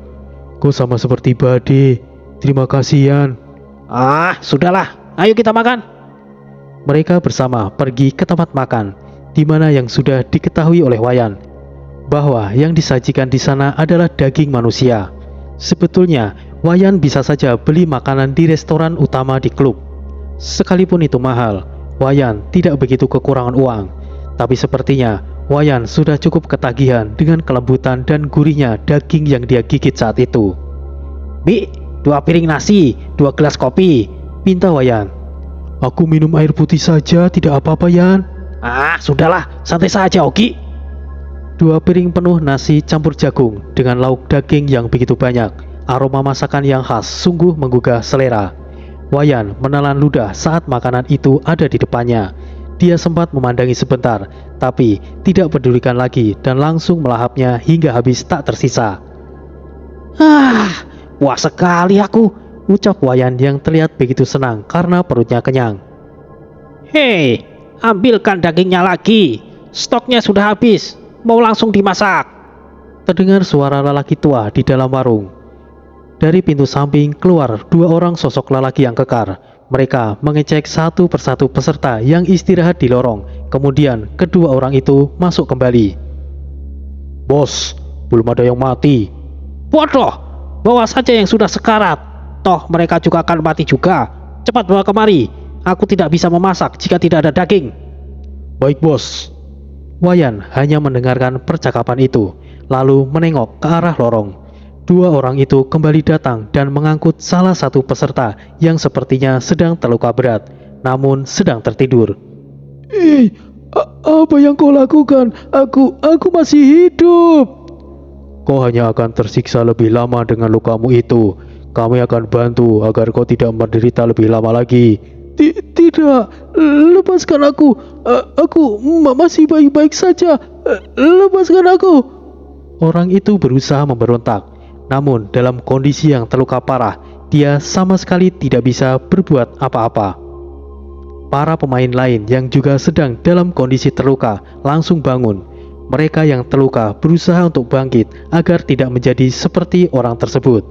Kau sama seperti Bade. Terima kasih Yan. Sudahlah, ayo kita makan. Mereka bersama pergi ke tempat makan, di mana yang sudah diketahui oleh Wayan bahwa yang disajikan di sana adalah daging manusia. Sebetulnya Wayan bisa saja beli makanan di restoran utama di klub. Sekalipun itu mahal, Wayan tidak begitu kekurangan uang. Tapi sepertinya Wayan sudah cukup ketagihan dengan kelembutan dan gurihnya daging yang dia gigit saat itu. Bi, 2 piring nasi, 2 gelas kopi, pinta Wayan. Aku minum air putih saja, tidak apa-apa Yan. Sudahlah, santai saja Oki. 2 piring penuh nasi campur jagung dengan lauk daging yang begitu banyak. Aroma masakan yang khas sungguh menggugah selera. Wayan menelan ludah saat makanan itu ada di depannya. Dia sempat memandangi sebentar, tapi tidak pedulikan lagi dan langsung melahapnya hingga habis tak tersisa. Puas sekali aku, ucap Wayan yang terlihat begitu senang karena perutnya kenyang. Hei, ambilkan dagingnya lagi. Stoknya sudah habis. Mau langsung dimasak. Terdengar suara lelaki tua di dalam warung. Dari pintu samping keluar 2 orang sosok lelaki yang kekar. Mereka mengecek satu persatu peserta yang istirahat di lorong. Kemudian kedua orang itu masuk kembali. Bos, belum ada yang mati. Bodoh, bawa saja yang sudah sekarat. Toh mereka juga akan mati juga. Cepat bawa kemari. Aku tidak bisa memasak jika tidak ada daging. Baik bos. Wayan hanya mendengarkan percakapan itu, lalu menengok ke arah lorong. 2 orang itu kembali datang dan mengangkut salah satu peserta yang sepertinya sedang terluka berat, namun sedang tertidur. Apa yang kau lakukan? Aku masih hidup. Kau hanya akan tersiksa lebih lama dengan lukamu itu. Kami akan bantu agar kau tidak menderita lebih lama lagi. Tidak, lepaskan aku. Aku masih baik-baik saja. Lepaskan aku. Orang itu berusaha memberontak, namun dalam kondisi yang terluka parah, dia sama sekali tidak bisa berbuat apa-apa. Para pemain lain yang juga sedang dalam kondisi terluka langsung bangun. Mereka yang terluka berusaha untuk bangkit agar tidak menjadi seperti orang tersebut.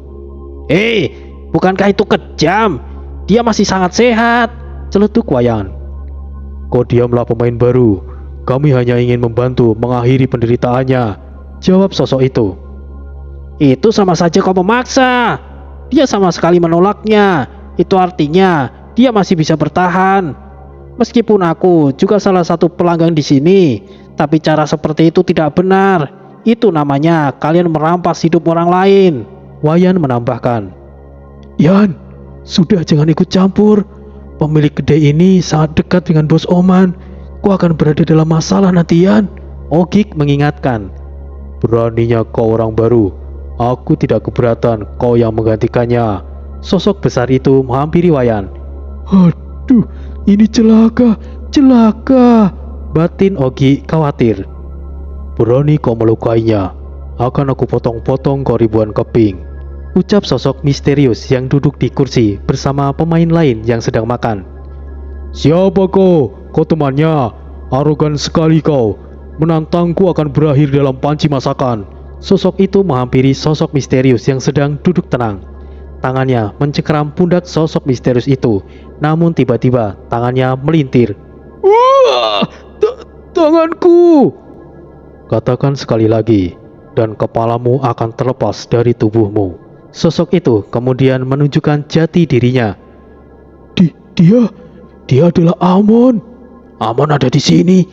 Hei, bukankah itu kejam? Dia masih sangat sehat, celetuk Wayan. Kau diamlah pemain baru. Kami hanya ingin membantu mengakhiri penderitaannya, jawab sosok itu. Itu sama saja kau memaksa. Dia sama sekali menolaknya. Itu artinya dia masih bisa bertahan. Meskipun aku juga salah satu pelanggan di sini, tapi cara seperti itu tidak benar. Itu namanya kalian merampas hidup orang lain, Wayan menambahkan. Yan, sudah jangan ikut campur. Pemilik kedai ini sangat dekat dengan bos Oman. Kau akan berada dalam masalah nanti, Yan, Ogik mengingatkan. Beraninya kau orang baru. Aku tidak keberatan kau yang menggantikannya. Sosok besar itu menghampiri Wayan. Aduh, ini celaka, batin Ogi khawatir. Berani kau melukainya, akan aku potong-potong kau ribuan keping, ucap sosok misterius yang duduk di kursi bersama pemain lain yang sedang makan. Siapa kau? Kau temannya? Arogan sekali kau. Menantangku akan berakhir dalam panci masakan. Sosok itu menghampiri sosok misterius yang sedang duduk tenang. Tangannya mencengkeram pundak sosok misterius itu, namun tiba-tiba tangannya melintir. Wah, tanganku! Katakan sekali lagi, dan kepalamu akan terlepas dari tubuhmu. Sosok itu kemudian menunjukkan jati dirinya. Dia adalah Amon. Amon ada di sini.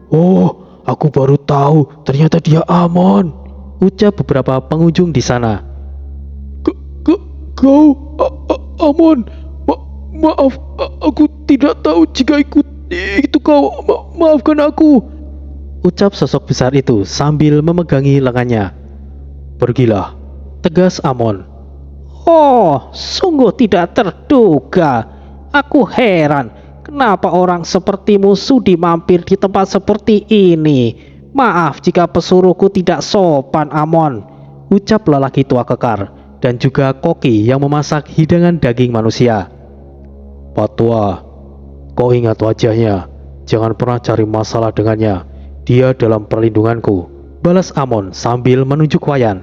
Oh, aku baru tahu ternyata dia Amon, ucap beberapa pengunjung di sana. Kau, Amon, maaf, aku tidak tahu jika itu kau, maafkan aku, ucap sosok besar itu sambil memegangi lengannya. Pergilah, tegas Amon. Oh, sungguh tidak terduga. Aku heran, kenapa orang sepertimu sudi mampir di tempat seperti ini. Maaf jika pesuruhku tidak sopan, Amon, ucap lelaki tua kekar dan juga koki yang memasak hidangan daging manusia. Patwa, kau ingat wajahnya. Jangan pernah cari masalah dengannya. Dia dalam perlindunganku, balas Amon sambil menunjuk Wayan.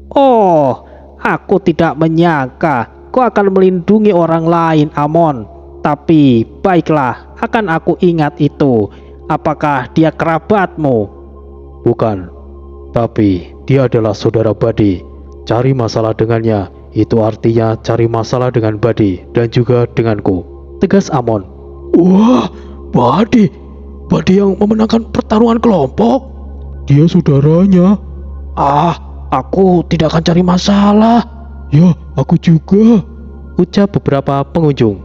Oh, aku tidak menyangka kau akan melindungi orang lain, Amon. Tapi baiklah, akan aku ingat itu. Apakah dia kerabatmu? Bukan, tapi dia adalah saudara Badi. Cari masalah dengannya, itu artinya cari masalah dengan Badi dan juga denganku, tegas Amon. Wah, Badi yang memenangkan pertarungan kelompok. Dia saudaranya. Aku tidak akan cari masalah. Ya, aku juga, ucap beberapa pengunjung.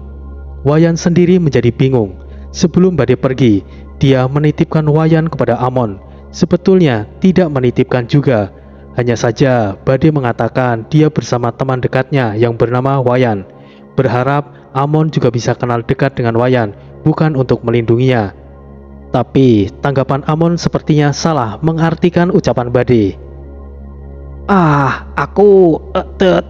Wayan sendiri menjadi bingung. Sebelum Badi pergi, dia menitipkan Wayan kepada Amon. Sebetulnya tidak menitipkan juga. Hanya saja Badi mengatakan dia bersama teman dekatnya yang bernama Wayan, berharap Amon juga bisa kenal dekat dengan Wayan, bukan untuk melindunginya. Tapi tanggapan Amon sepertinya salah mengartikan ucapan Badi.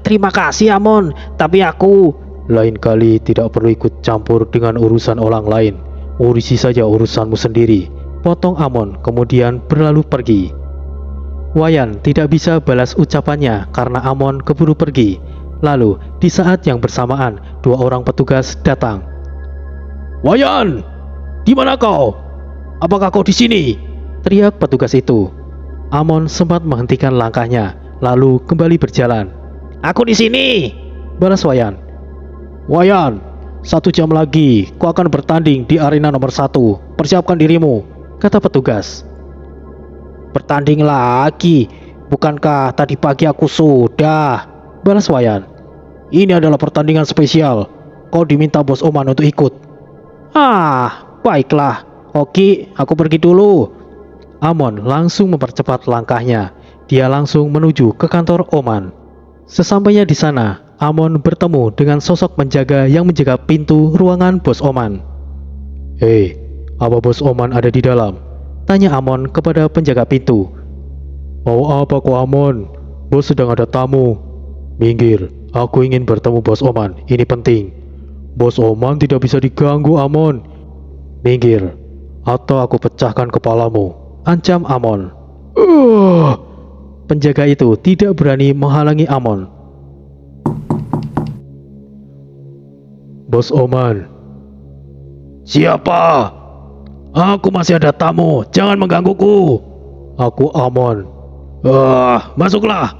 Terima kasih, Amon, tapi aku... Lain kali tidak perlu ikut campur dengan urusan orang lain. Urusi saja urusanmu sendiri, potong Amon kemudian berlalu pergi. Wayan tidak bisa balas ucapannya karena Amon keburu pergi. Lalu di saat yang bersamaan, dua orang petugas datang. Wayan, di mana kau? Apakah kau di sini? Teriak petugas itu. Amon sempat menghentikan langkahnya, lalu kembali berjalan. Aku di sini, balas Wayan. Wayan, 1 jam lagi kau akan bertanding di arena nomor 1. Persiapkan dirimu, kata petugas. Bertanding lagi? Bukankah tadi pagi aku sudah? Balas Wayan. Ini adalah pertandingan spesial. Kau diminta bos Oman untuk ikut. Baiklah. Oke, aku pergi dulu. Amon langsung mempercepat langkahnya. Dia langsung menuju ke kantor Oman. Sesampainya di sana, Amon bertemu dengan sosok penjaga yang menjaga pintu ruangan bos Oman. Hei, apa bos Oman ada di dalam? Tanya Amon kepada penjaga pintu. Mau apa kau Amon? Bos sedang ada tamu. Minggir, aku ingin bertemu Bos Oman, ini penting. Bos Oman tidak bisa diganggu Amon. Minggir, atau aku pecahkan kepalamu, ancam Amon. Penjaga itu tidak berani menghalangi Amon. Bos Oman. Siapa? Aku masih ada tamu, jangan menggangguku. Aku Amon. Masuklah.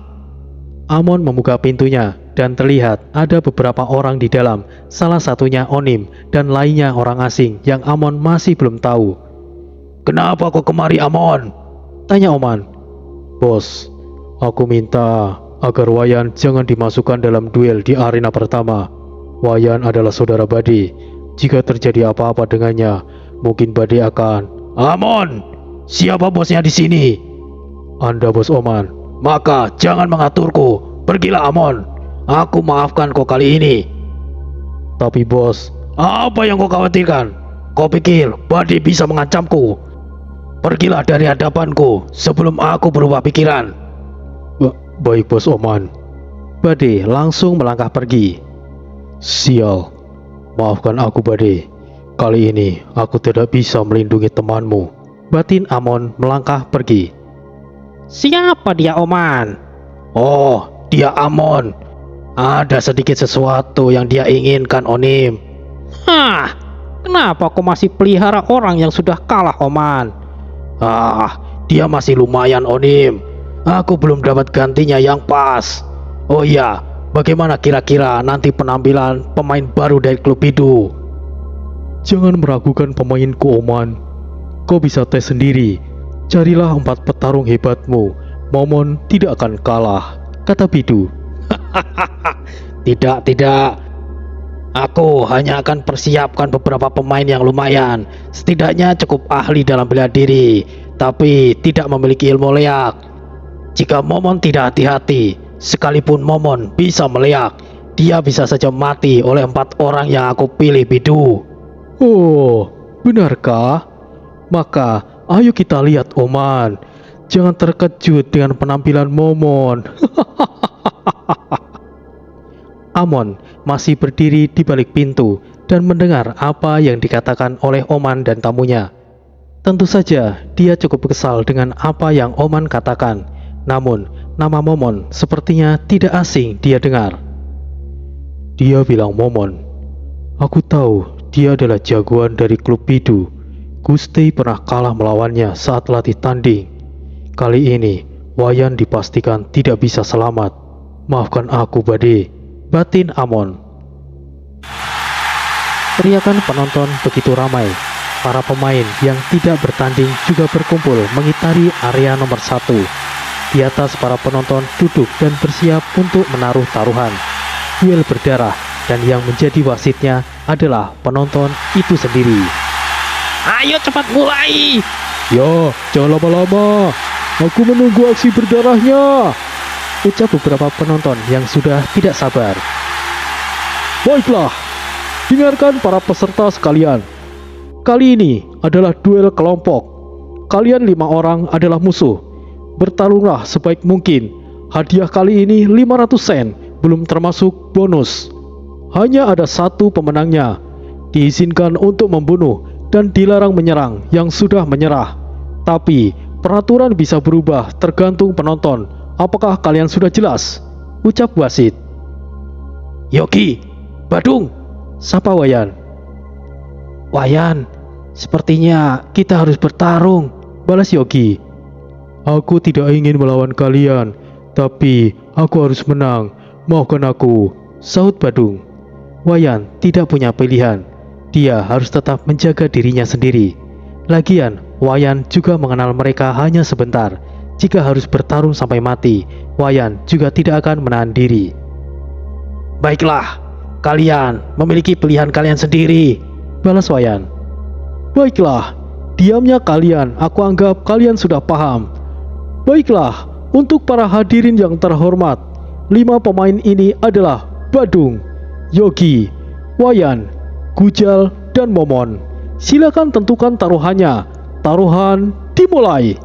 Amon membuka pintunya dan terlihat ada beberapa orang di dalam, salah satunya Onim dan lainnya orang asing yang Amon masih belum tahu. Kenapa kau kemari Amon? Tanya Oman. Bos, aku minta agar Wayan jangan dimasukkan dalam duel di arena pertama. Wayan adalah saudara Bade. Jika terjadi apa-apa dengannya, mungkin Bade akan... Amon, siapa bosnya di sini? Anda Bos Oman. Maka jangan mengaturku. Pergilah Amon. Aku maafkan kau kali ini. Tapi bos, apa yang kau khawatirkan? Kau pikir Bade bisa mengancamku? Pergilah dari hadapanku sebelum aku berubah pikiran. Baik Bos Oman. Bade langsung melangkah pergi. Sial, maafkan aku Bade. Kali ini aku tidak bisa melindungi temanmu. Batin Amon melangkah pergi. Siapa dia Oman? Oh, dia Amon. Ada sedikit sesuatu yang dia inginkan Onim. Hah, kenapa kau masih pelihara orang yang sudah kalah Oman? Dia masih lumayan Onim. Aku belum dapat gantinya yang pas. Oh iya, bagaimana kira-kira nanti penampilan pemain baru dari klub itu? Jangan meragukan pemainku Oman. Kau bisa tes sendiri. Carilah 4 petarung hebatmu. Momon tidak akan kalah, kata Bidu. Tidak. Aku hanya akan persiapkan beberapa pemain yang lumayan. Setidaknya cukup ahli dalam bela diri, tapi tidak memiliki ilmu leak. Jika Momon tidak hati-hati, sekalipun Momon bisa meleak, dia bisa saja mati oleh 4 orang yang aku pilih Bidu. Oh, benarkah? Maka ayo kita lihat Oman. Jangan terkejut dengan penampilan Momon. Amon masih berdiri di balik pintu dan mendengar apa yang dikatakan oleh Oman dan tamunya. Tentu saja dia cukup kesal dengan apa yang Oman katakan. Namun nama Momon sepertinya tidak asing dia dengar. Dia bilang Momon, aku tahu dia adalah jagoan dari klub Bidu. Gusti pernah kalah melawannya saat latih tanding. Kali ini Wayan dipastikan tidak bisa selamat. Maafkan aku Bade, batin Amon. Teriakan penonton begitu ramai. Para pemain yang tidak bertanding juga berkumpul mengitari area nomor 1. Di atas para penonton duduk dan bersiap untuk menaruh taruhan. Duel berdarah dan yang menjadi wasitnya adalah penonton itu sendiri. Ayo cepat mulai. Ya, jangan lama-lama. Aku menunggu aksi berdarahnya, ucap beberapa penonton yang sudah tidak sabar. Baiklah, dengarkan para peserta sekalian. Kali ini adalah duel kelompok. Kalian 5 orang adalah musuh. Bertarunglah sebaik mungkin. Hadiah kali ini 500 sen, belum termasuk bonus. Hanya ada 1 pemenangnya. Diizinkan untuk membunuh dan dilarang menyerang yang sudah menyerah. Tapi peraturan bisa berubah tergantung penonton. Apakah kalian sudah jelas? Ucap wasit. Yogi, Badung, sapa Wayan. Wayan, sepertinya kita harus bertarung, balas Yogi. Aku tidak ingin melawan kalian, tapi aku harus menang. Maafkan aku, sahut Badung. Wayan tidak punya pilihan. Dia harus tetap menjaga dirinya sendiri. Lagian, Wayan juga mengenal mereka hanya sebentar. Jika harus bertarung sampai mati, Wayan juga tidak akan menahan diri. Baiklah, kalian memiliki pilihan kalian sendiri, balas Wayan. Baiklah, diamnya kalian, aku anggap kalian sudah paham. Baiklah, untuk para hadirin yang terhormat, 5 pemain ini adalah Badung, Yogi, Wayan, Gujal, dan Momon. Silakan tentukan taruhannya. Taruhan dimulai.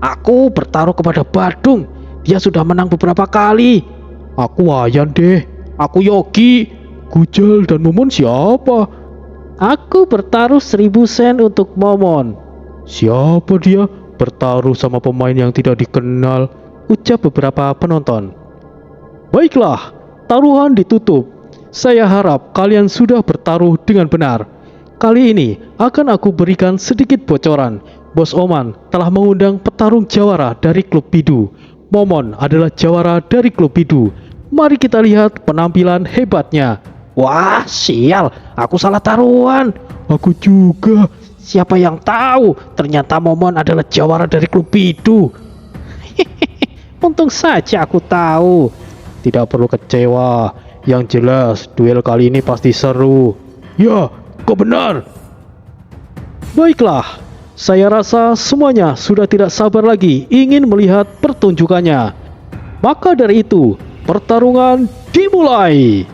Aku bertaruh kepada Badung. Dia sudah menang beberapa kali. Aku Wayan deh. Aku Yogi. Gujal dan Momon siapa? Aku bertaruh 1000 sen untuk Momon. Siapa dia? Bertaruh sama pemain yang tidak dikenal, ucap beberapa penonton. Baiklah, taruhan ditutup. Saya harap kalian sudah bertaruh dengan benar. Kali ini akan aku berikan sedikit bocoran. Bos Oman telah mengundang petarung jawara dari klub Pidu. Momon adalah jawara dari klub Pidu. Mari kita lihat penampilan hebatnya. Wah, sial, aku salah taruhan. Aku juga. Siapa yang tahu, ternyata Momon adalah jawara dari klub Pidu. Untung saja aku tahu. Tidak perlu kecewa. Yang jelas, duel kali ini pasti seru. Ya, kau benar. Baiklah, saya rasa semuanya sudah tidak sabar lagi ingin melihat pertunjukannya. Maka dari itu, pertarungan dimulai.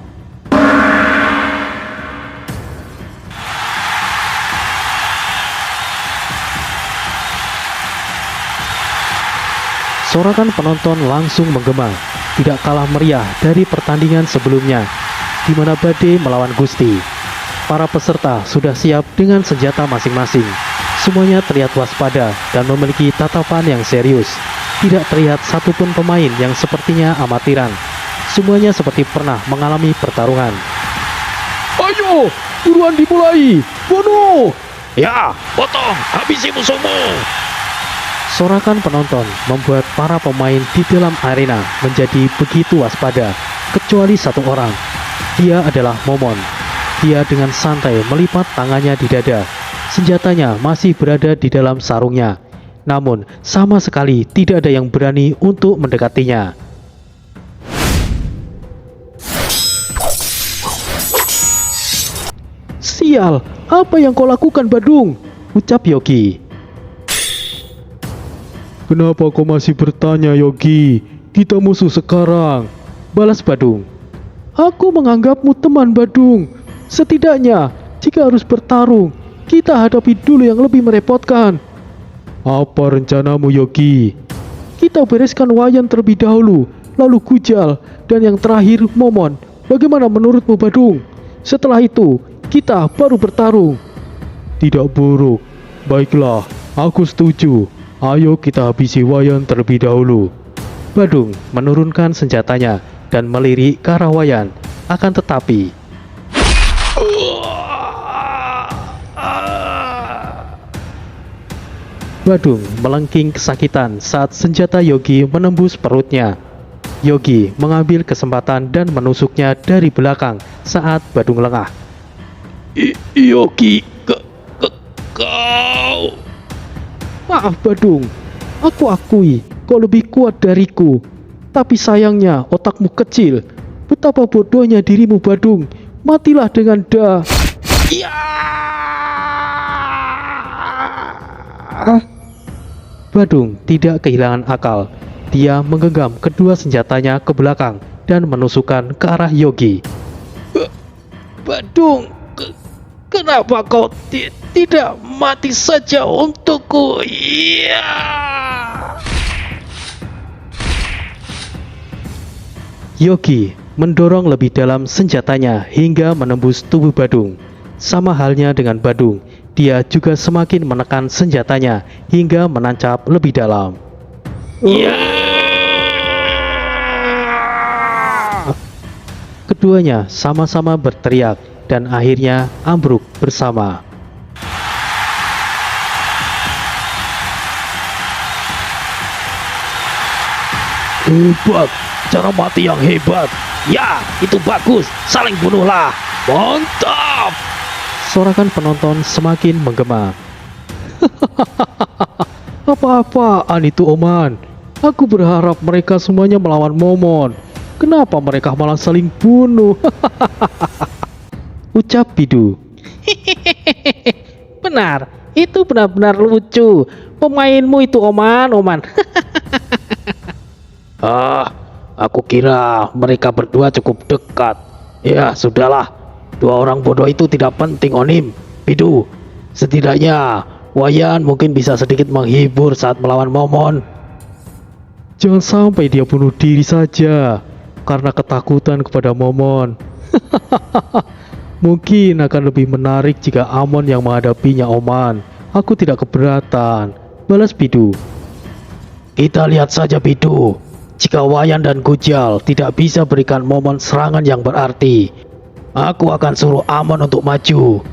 Sorakan penonton langsung menggema, tidak kalah meriah dari pertandingan sebelumnya, di mana Bade melawan Gusti. Para peserta sudah siap dengan senjata masing-masing. Semuanya terlihat waspada dan memiliki tatapan yang serius. Tidak terlihat satupun pemain yang sepertinya amatiran. Semuanya seperti pernah mengalami pertarungan. Ayo, buruan dimulai. Bunuh. Ya, potong, habisi musuhmu. Sorakan penonton membuat para pemain di dalam arena menjadi begitu waspada, kecuali satu orang. Dia adalah Momon. Dia dengan santai melipat tangannya di dada. Senjatanya masih berada di dalam sarungnya. Namun, sama sekali tidak ada yang berani untuk mendekatinya. Sial, apa yang kau lakukan, Badung? Ucap Yogi. Kenapa kau masih bertanya, Yogi? Kita musuh sekarang. Balas Badung. Aku menganggapmu teman, Badung. Setidaknya, jika harus bertarung, kita hadapi dulu yang lebih merepotkan. Apa rencanamu, Yogi? Kita bereskan Wayan terlebih dahulu, lalu Gujal, dan yang terakhir Momon. Bagaimana menurutmu, Badung? Setelah itu, kita baru bertarung. Tidak buruk. Baiklah, aku setuju. Ayo kita habisi Wayan terlebih dahulu. Badung menurunkan senjatanya dan melirik ke arah Wayan. Akan tetapi, Badung melengking kesakitan saat senjata Yogi menembus perutnya. Yogi mengambil kesempatan dan menusuknya dari belakang saat Badung lengah. Yogi, kau. Maaf, Badung. Aku akui kau lebih kuat dariku. Tapi sayangnya otakmu kecil. Betapa bodohnya dirimu, Badung. Matilah dengan Ya. Badung tidak kehilangan akal. Dia menggenggam kedua senjatanya ke belakang dan menusukkan ke arah Yogi. Badung, kenapa kau tidak mati saja untukku? Ya. Yogi mendorong lebih dalam senjatanya hingga menembus tubuh Badung. Sama halnya dengan Badung, dia juga semakin menekan senjatanya hingga menancap lebih dalam. Ya. Keduanya sama-sama berteriak dan akhirnya ambruk bersama. Hebat, cara mati yang hebat. Ya, itu bagus. Saling bunuhlah. Mantap. Sorakan penonton semakin menggema. apa-apaan itu, Oman. Aku berharap mereka semuanya melawan Momon. Kenapa mereka malah saling bunuh? Ucap Pidu. Benar, itu benar-benar lucu. Pemainmu itu Oman. Aku kira mereka berdua cukup dekat. Ya, sudahlah. Dua orang bodoh itu tidak penting, Onim. Pidu, setidaknya Wayan mungkin bisa sedikit menghibur saat melawan Momon. Jangan sampai dia bunuh diri saja karena ketakutan kepada Momon. Mungkin akan lebih menarik jika Amon yang menghadapinya, Oman. Aku tidak keberatan, balas Bidu. Kita lihat saja, Bidu. Jika Wayan dan Gujal tidak bisa berikan Momon serangan yang berarti, aku akan suruh Amon untuk maju.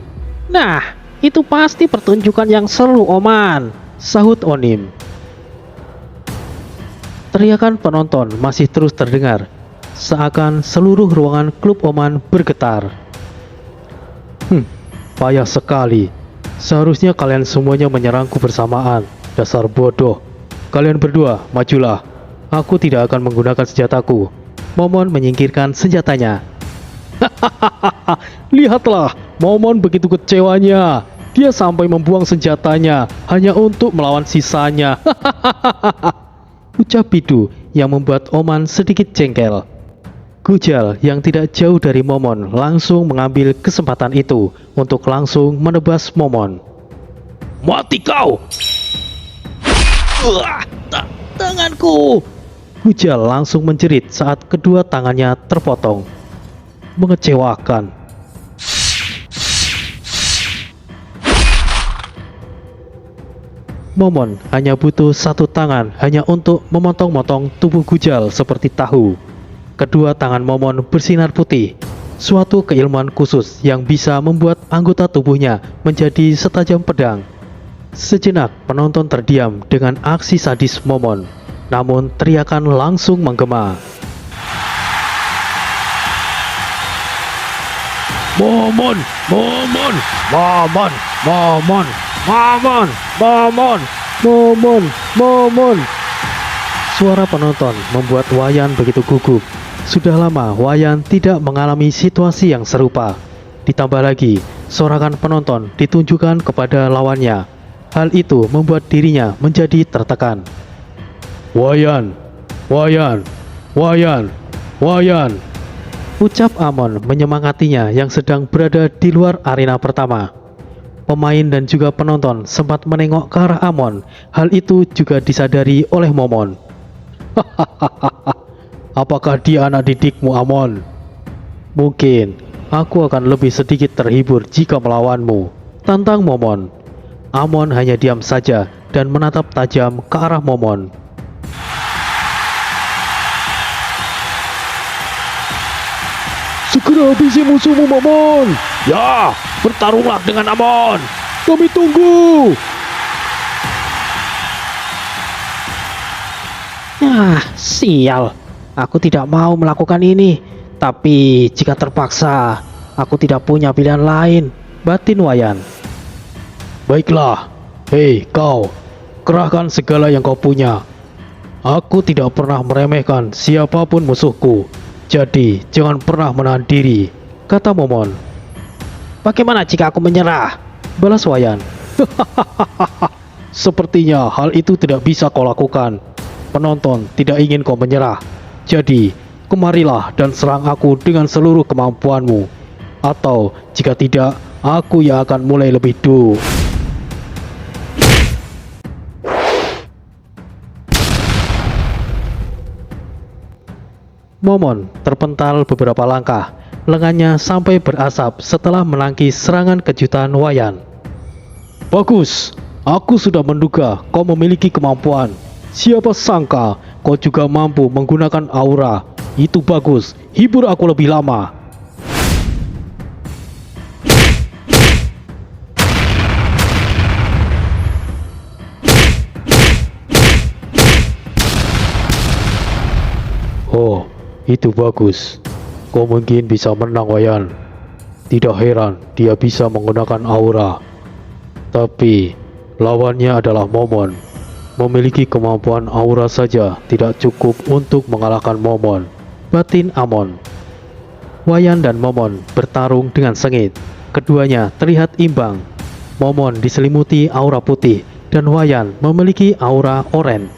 Nah, itu pasti pertunjukan yang seru, Oman, sahut Onim. Teriakan penonton masih terus terdengar, seakan seluruh ruangan klub Oman bergetar. Payah sekali. Seharusnya kalian semuanya menyerangku bersamaan. Dasar bodoh. Kalian berdua, majulah. Aku tidak akan menggunakan senjataku. Momon menyingkirkan senjatanya. Lihatlah, Momon begitu kecewanya. Dia sampai membuang senjatanya hanya untuk melawan sisanya. Ucap Bidu yang membuat Oman sedikit jengkel. Gujal yang tidak jauh dari Momon langsung mengambil kesempatan itu untuk langsung menebas Momon. Mati kau! Tanganku! Gujal langsung menjerit saat kedua tangannya terpotong. Mengecewakan. Momon hanya butuh satu tangan hanya untuk memotong-motong tubuh Gujal seperti tahu. Kedua tangan Momon bersinar putih, suatu keilmuan khusus yang bisa membuat anggota tubuhnya menjadi setajam pedang. Sejenak penonton terdiam dengan aksi sadis Momon, namun teriakan langsung menggema. Momon! Momon! Momon! Momon! Momon! Momon! Momon! Momon! Suara penonton membuat Wayan begitu gugup. Sudah lama Wayan tidak mengalami situasi yang serupa. Ditambah lagi, sorakan penonton ditunjukkan kepada lawannya. Hal itu membuat dirinya menjadi tertekan. Wayan! Wayan! Wayan! Wayan! Ucap Amon menyemangatinya yang sedang berada di luar arena pertama. Pemain dan juga penonton sempat menengok ke arah Amon. Hal itu juga disadari oleh Momon. Apakah dia anak didikmu, Amon? Mungkin aku akan lebih sedikit terhibur jika melawanmu, tantang Momon. Amon hanya diam saja dan menatap tajam ke arah Momon. Segera habisi musuhmu, Momon. Ya, bertarunglah dengan Amon. Kami tunggu. Sial. Aku tidak mau melakukan ini. Tapi jika terpaksa, aku tidak punya pilihan lain, batin Wayan. Baiklah. Hei, kau. Kerahkan segala yang kau punya. Aku tidak pernah meremehkan siapapun musuhku. Jadi, jangan pernah menahan diri, kata Momon. Bagaimana jika aku menyerah? Balas Wayan. Sepertinya hal itu tidak bisa kau lakukan. Penonton tidak ingin kau menyerah. Jadi, kemarilah dan serang aku dengan seluruh kemampuanmu. Atau, jika tidak, aku yang akan mulai lebih dulu. Momon terpental beberapa langkah. Lengannya sampai berasap setelah menangkis serangan kejutan Wayan. Bagus, aku sudah menduga kau memiliki kemampuan. Siapa sangka kau juga mampu menggunakan aura. Itu bagus, hibur aku lebih lama. Oh, itu bagus. Kau mungkin bisa menang, Wayan. Tidak heran dia bisa menggunakan aura. Tapi lawannya adalah Momon. Memiliki kemampuan aura saja tidak cukup untuk mengalahkan Momon, batin Amon. Wayan dan Momon bertarung dengan sengit. Keduanya terlihat imbang. Momon diselimuti aura putih dan Wayan memiliki aura oranye.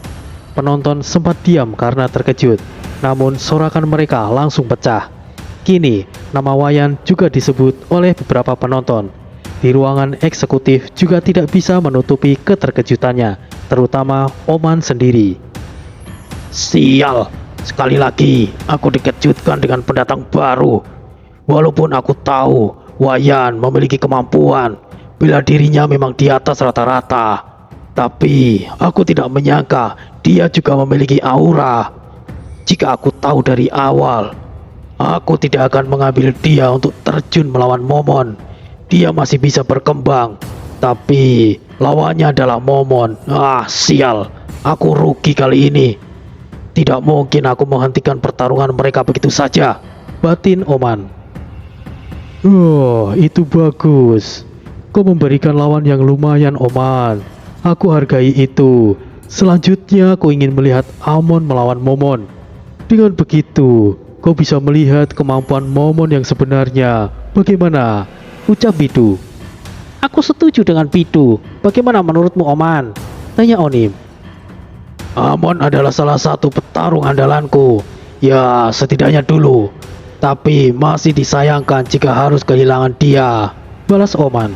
Penonton sempat diam karena terkejut, namun sorakan mereka langsung pecah. Kini, nama Wayan juga disebut oleh beberapa penonton. Di ruangan eksekutif juga tidak bisa menutupi keterkejutannya, terutama Oman sendiri. Sial, sekali lagi aku dikejutkan dengan pendatang baru. Walaupun aku tahu Wayan memiliki kemampuan bela dirinya memang di atas rata-rata, tapi aku tidak menyangka dia juga memiliki aura. Jika aku tahu dari awal, aku tidak akan mengambil dia untuk terjun melawan Momon. Dia masih bisa berkembang, tapi lawannya adalah Momon. Sial, aku rugi kali ini. Tidak mungkin aku menghentikan pertarungan mereka begitu saja, batin Oman. Oh, itu bagus. Kau memberikan lawan yang lumayan, Oman. Aku hargai itu. Selanjutnya aku ingin melihat Amon melawan Momon. Dengan begitu, kau bisa melihat kemampuan Momon yang sebenarnya. Bagaimana? Ucap Bidu. Aku setuju dengan Bidu. Bagaimana menurutmu, Oman? Tanya Onim. Amon adalah salah satu petarung andalanku. Ya, setidaknya dulu. Tapi masih disayangkan jika harus kehilangan dia, balas Oman.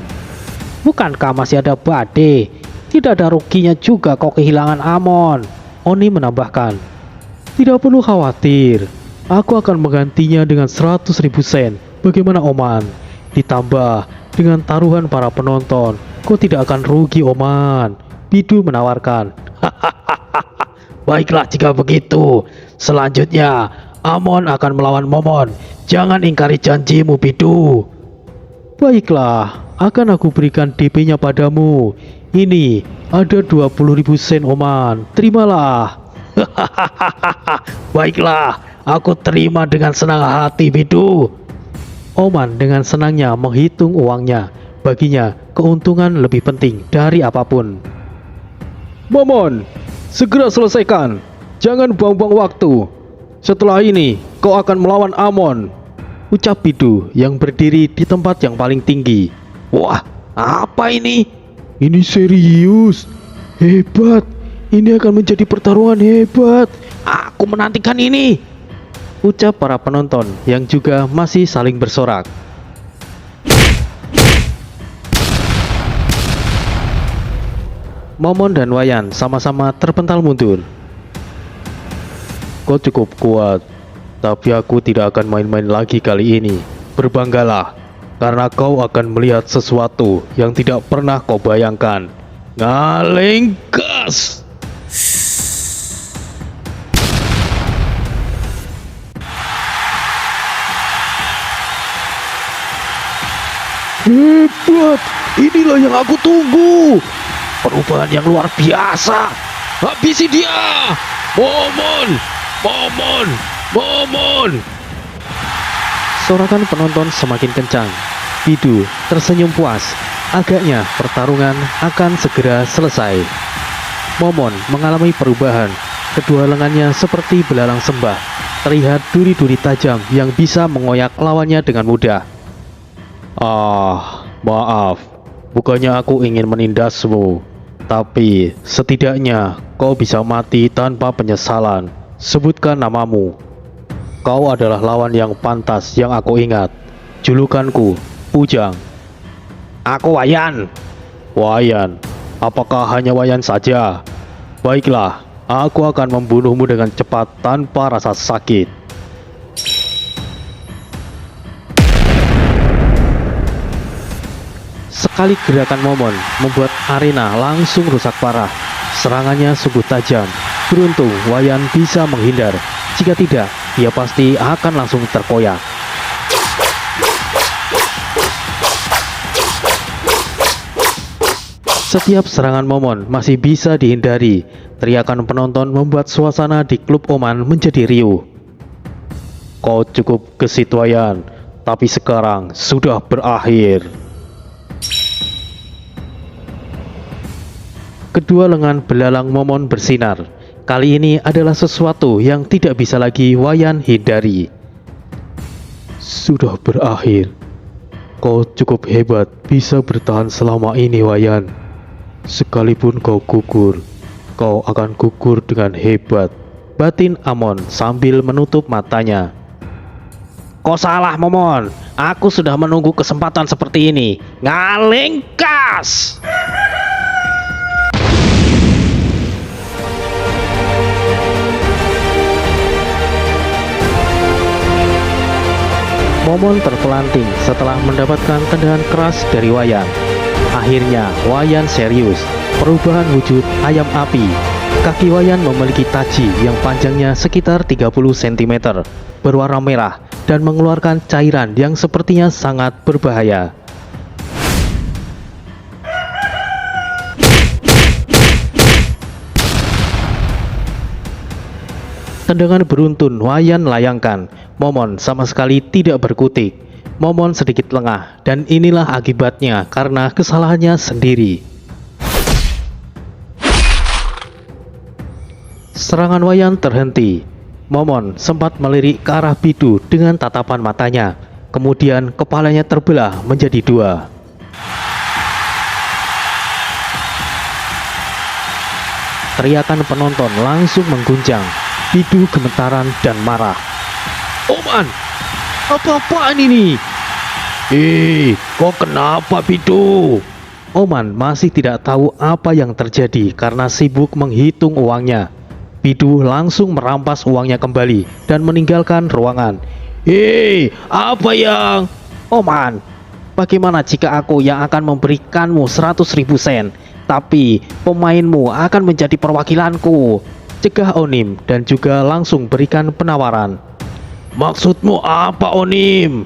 Bukankah masih ada Bade? Tidak ada ruginya juga kau kehilangan Amon. Oni menambahkan. Tidak perlu khawatir. Aku akan menggantinya dengan 100.000 sen. Bagaimana, Oman? Ditambah dengan taruhan para penonton, kau tidak akan rugi, Oman. Bidu menawarkan. Baiklah jika begitu. Selanjutnya Amon akan melawan Momon. Jangan ingkari janjimu, Bidu. Baiklah, akan aku berikan DP-nya padamu. Ini ada 20.000 sen, Oman. Terimalah. Baiklah, aku terima dengan senang hati, Bidu. Oman dengan senangnya menghitung uangnya. Baginya, keuntungan lebih penting dari apapun. Momon, segera selesaikan. Jangan buang-buang waktu. Setelah ini, kau akan melawan Amon. Ucap Bidu yang berdiri di tempat yang paling tinggi. Wah, apa ini? Ini serius. Hebat. Ini akan menjadi pertarungan hebat. Aku menantikan ini. Ucap para penonton yang juga masih saling bersorak. Momon dan Wayan sama-sama terpental mundur. Kau cukup kuat, tapi aku tidak akan main-main lagi kali ini. Berbanggalah, karena kau akan melihat sesuatu yang tidak pernah kau bayangkan. Ngaleng gas! Hebat. Inilah yang aku tunggu. Perubahan yang luar biasa. Habisi dia! Momon! Momon! Momon! Sorakan penonton semakin kencang. Bidu tersenyum puas. Agaknya pertarungan akan segera selesai. Momon mengalami perubahan. Kedua lengannya seperti belalang sembah. Terlihat duri-duri tajam yang bisa mengoyak lawannya dengan mudah. Maaf. Bukannya aku ingin menindasmu, tapi setidaknya kau bisa mati tanpa penyesalan. Sebutkan namamu. Kau adalah lawan yang pantas yang aku ingat. Julukanku, Pujang. Aku Wayan. Wayan? Apakah hanya Wayan saja? Baiklah, aku akan membunuhmu dengan cepat tanpa rasa sakit. Sekali gerakan Momon membuat arena langsung rusak parah. Serangannya sungguh tajam. Beruntung Wayan bisa menghindar. Jika tidak, dia pasti akan langsung terkoyak. Setiap serangan Momon masih bisa dihindari. Teriakan penonton membuat suasana di klub Oman menjadi riuh. Kau cukup gesit, Wayan, tapi sekarang sudah berakhir. Kedua lengan belalang Momon bersinar. Kali ini adalah sesuatu yang tidak bisa lagi Wayan hindari. Sudah berakhir. Kau cukup hebat bisa bertahan selama ini, Wayan. Sekalipun kau gugur, kau akan gugur dengan hebat. Batin Amon sambil menutup matanya. Kau salah, Momon. Aku sudah menunggu kesempatan seperti ini. Ngalengkas! Momon terpelanting setelah mendapatkan tendangan keras dari Wayan. Akhirnya Wayan serius. Perubahan wujud ayam api. Kaki Wayan memiliki taji yang panjangnya sekitar 30 cm, berwarna merah dan mengeluarkan cairan yang sepertinya sangat berbahaya. Tendangan beruntun Wayan layangkan. Momon sama sekali tidak berkutik. Momon sedikit lengah, dan inilah akibatnya karena kesalahannya sendiri. Serangan Wayan terhenti. Momon sempat melirik ke arah Bidu dengan tatapan matanya. Kemudian kepalanya terbelah menjadi dua. Teriakan penonton langsung mengguncang. Bidu gemetaran dan marah. Oman, apa-apaan ini? Kok kenapa Bidu? Oman masih tidak tahu apa yang terjadi karena sibuk menghitung uangnya. Bidu langsung merampas uangnya kembali dan meninggalkan ruangan. Apa yang? Oman, bagaimana jika aku yang akan memberikanmu 100.000 sen, tapi pemainmu akan menjadi perwakilanku? Cegah Onim dan juga langsung berikan penawaran. Maksudmu apa, Onim?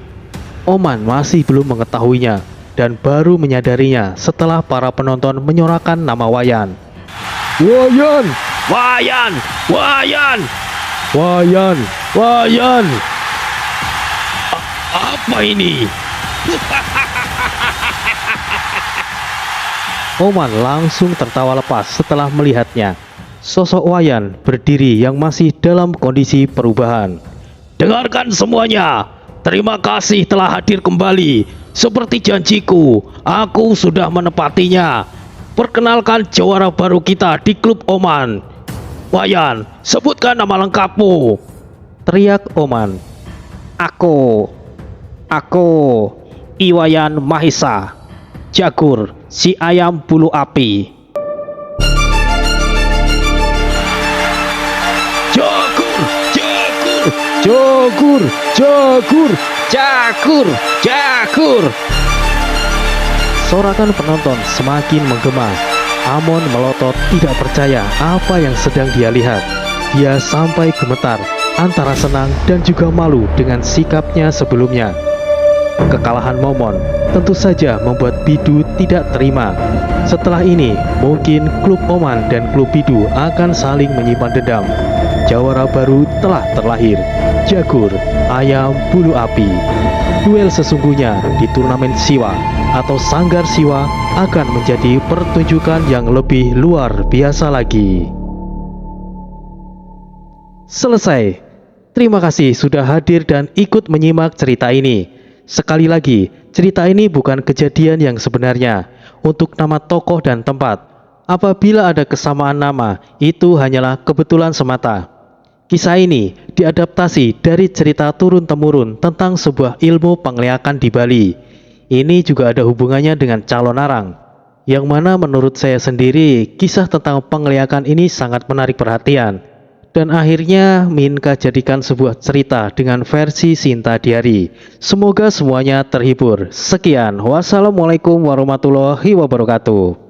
Oman masih belum mengetahuinya dan baru menyadarinya setelah para penonton menyorakan nama Wayan. Wayan! Wayan! Wayan! Wayan! Wayan! Apa ini? Oman langsung tertawa lepas setelah melihatnya. Sosok Wayan berdiri yang masih dalam kondisi perubahan. Dengarkan semuanya. Terima kasih telah hadir kembali. Seperti janjiku, aku sudah menepatinya. Perkenalkan jawara baru kita di klub Oman. Wayan, sebutkan nama lengkapmu. Teriak Oman. Aku Iwayan Mahesa, Jagur, si ayam bulu api. Jagur! Jagur! Jagur! Jagur! Sorakan penonton semakin menggema. Amon melotot tidak percaya apa yang sedang dia lihat. Dia sampai gemetar, antara senang dan juga malu dengan sikapnya sebelumnya. Kekalahan Momon tentu saja membuat Bidu tidak terima. Setelah ini, mungkin klub Oman dan klub Bidu akan saling menyimpan dendam. Jawara baru telah terlahir, Jagur, ayam bulu api. Duel sesungguhnya di turnamen Siwa atau Sanggar Siwa akan menjadi pertunjukan yang lebih luar biasa lagi. Selesai. Terima kasih sudah hadir dan ikut menyimak cerita ini. Sekali lagi, cerita ini bukan kejadian yang sebenarnya. Untuk nama tokoh dan tempat, apabila ada kesamaan nama, itu hanyalah kebetulan semata. Kisah ini diadaptasi dari cerita turun-temurun tentang sebuah ilmu penglihakan di Bali. Ini juga ada hubungannya dengan calon arang, yang mana menurut saya sendiri kisah tentang penglihakan ini sangat menarik perhatian. Dan akhirnya Minka jadikan sebuah cerita dengan versi Sinta Diari. Semoga semuanya terhibur. Sekian, wassalamualaikum warahmatullahi wabarakatuh.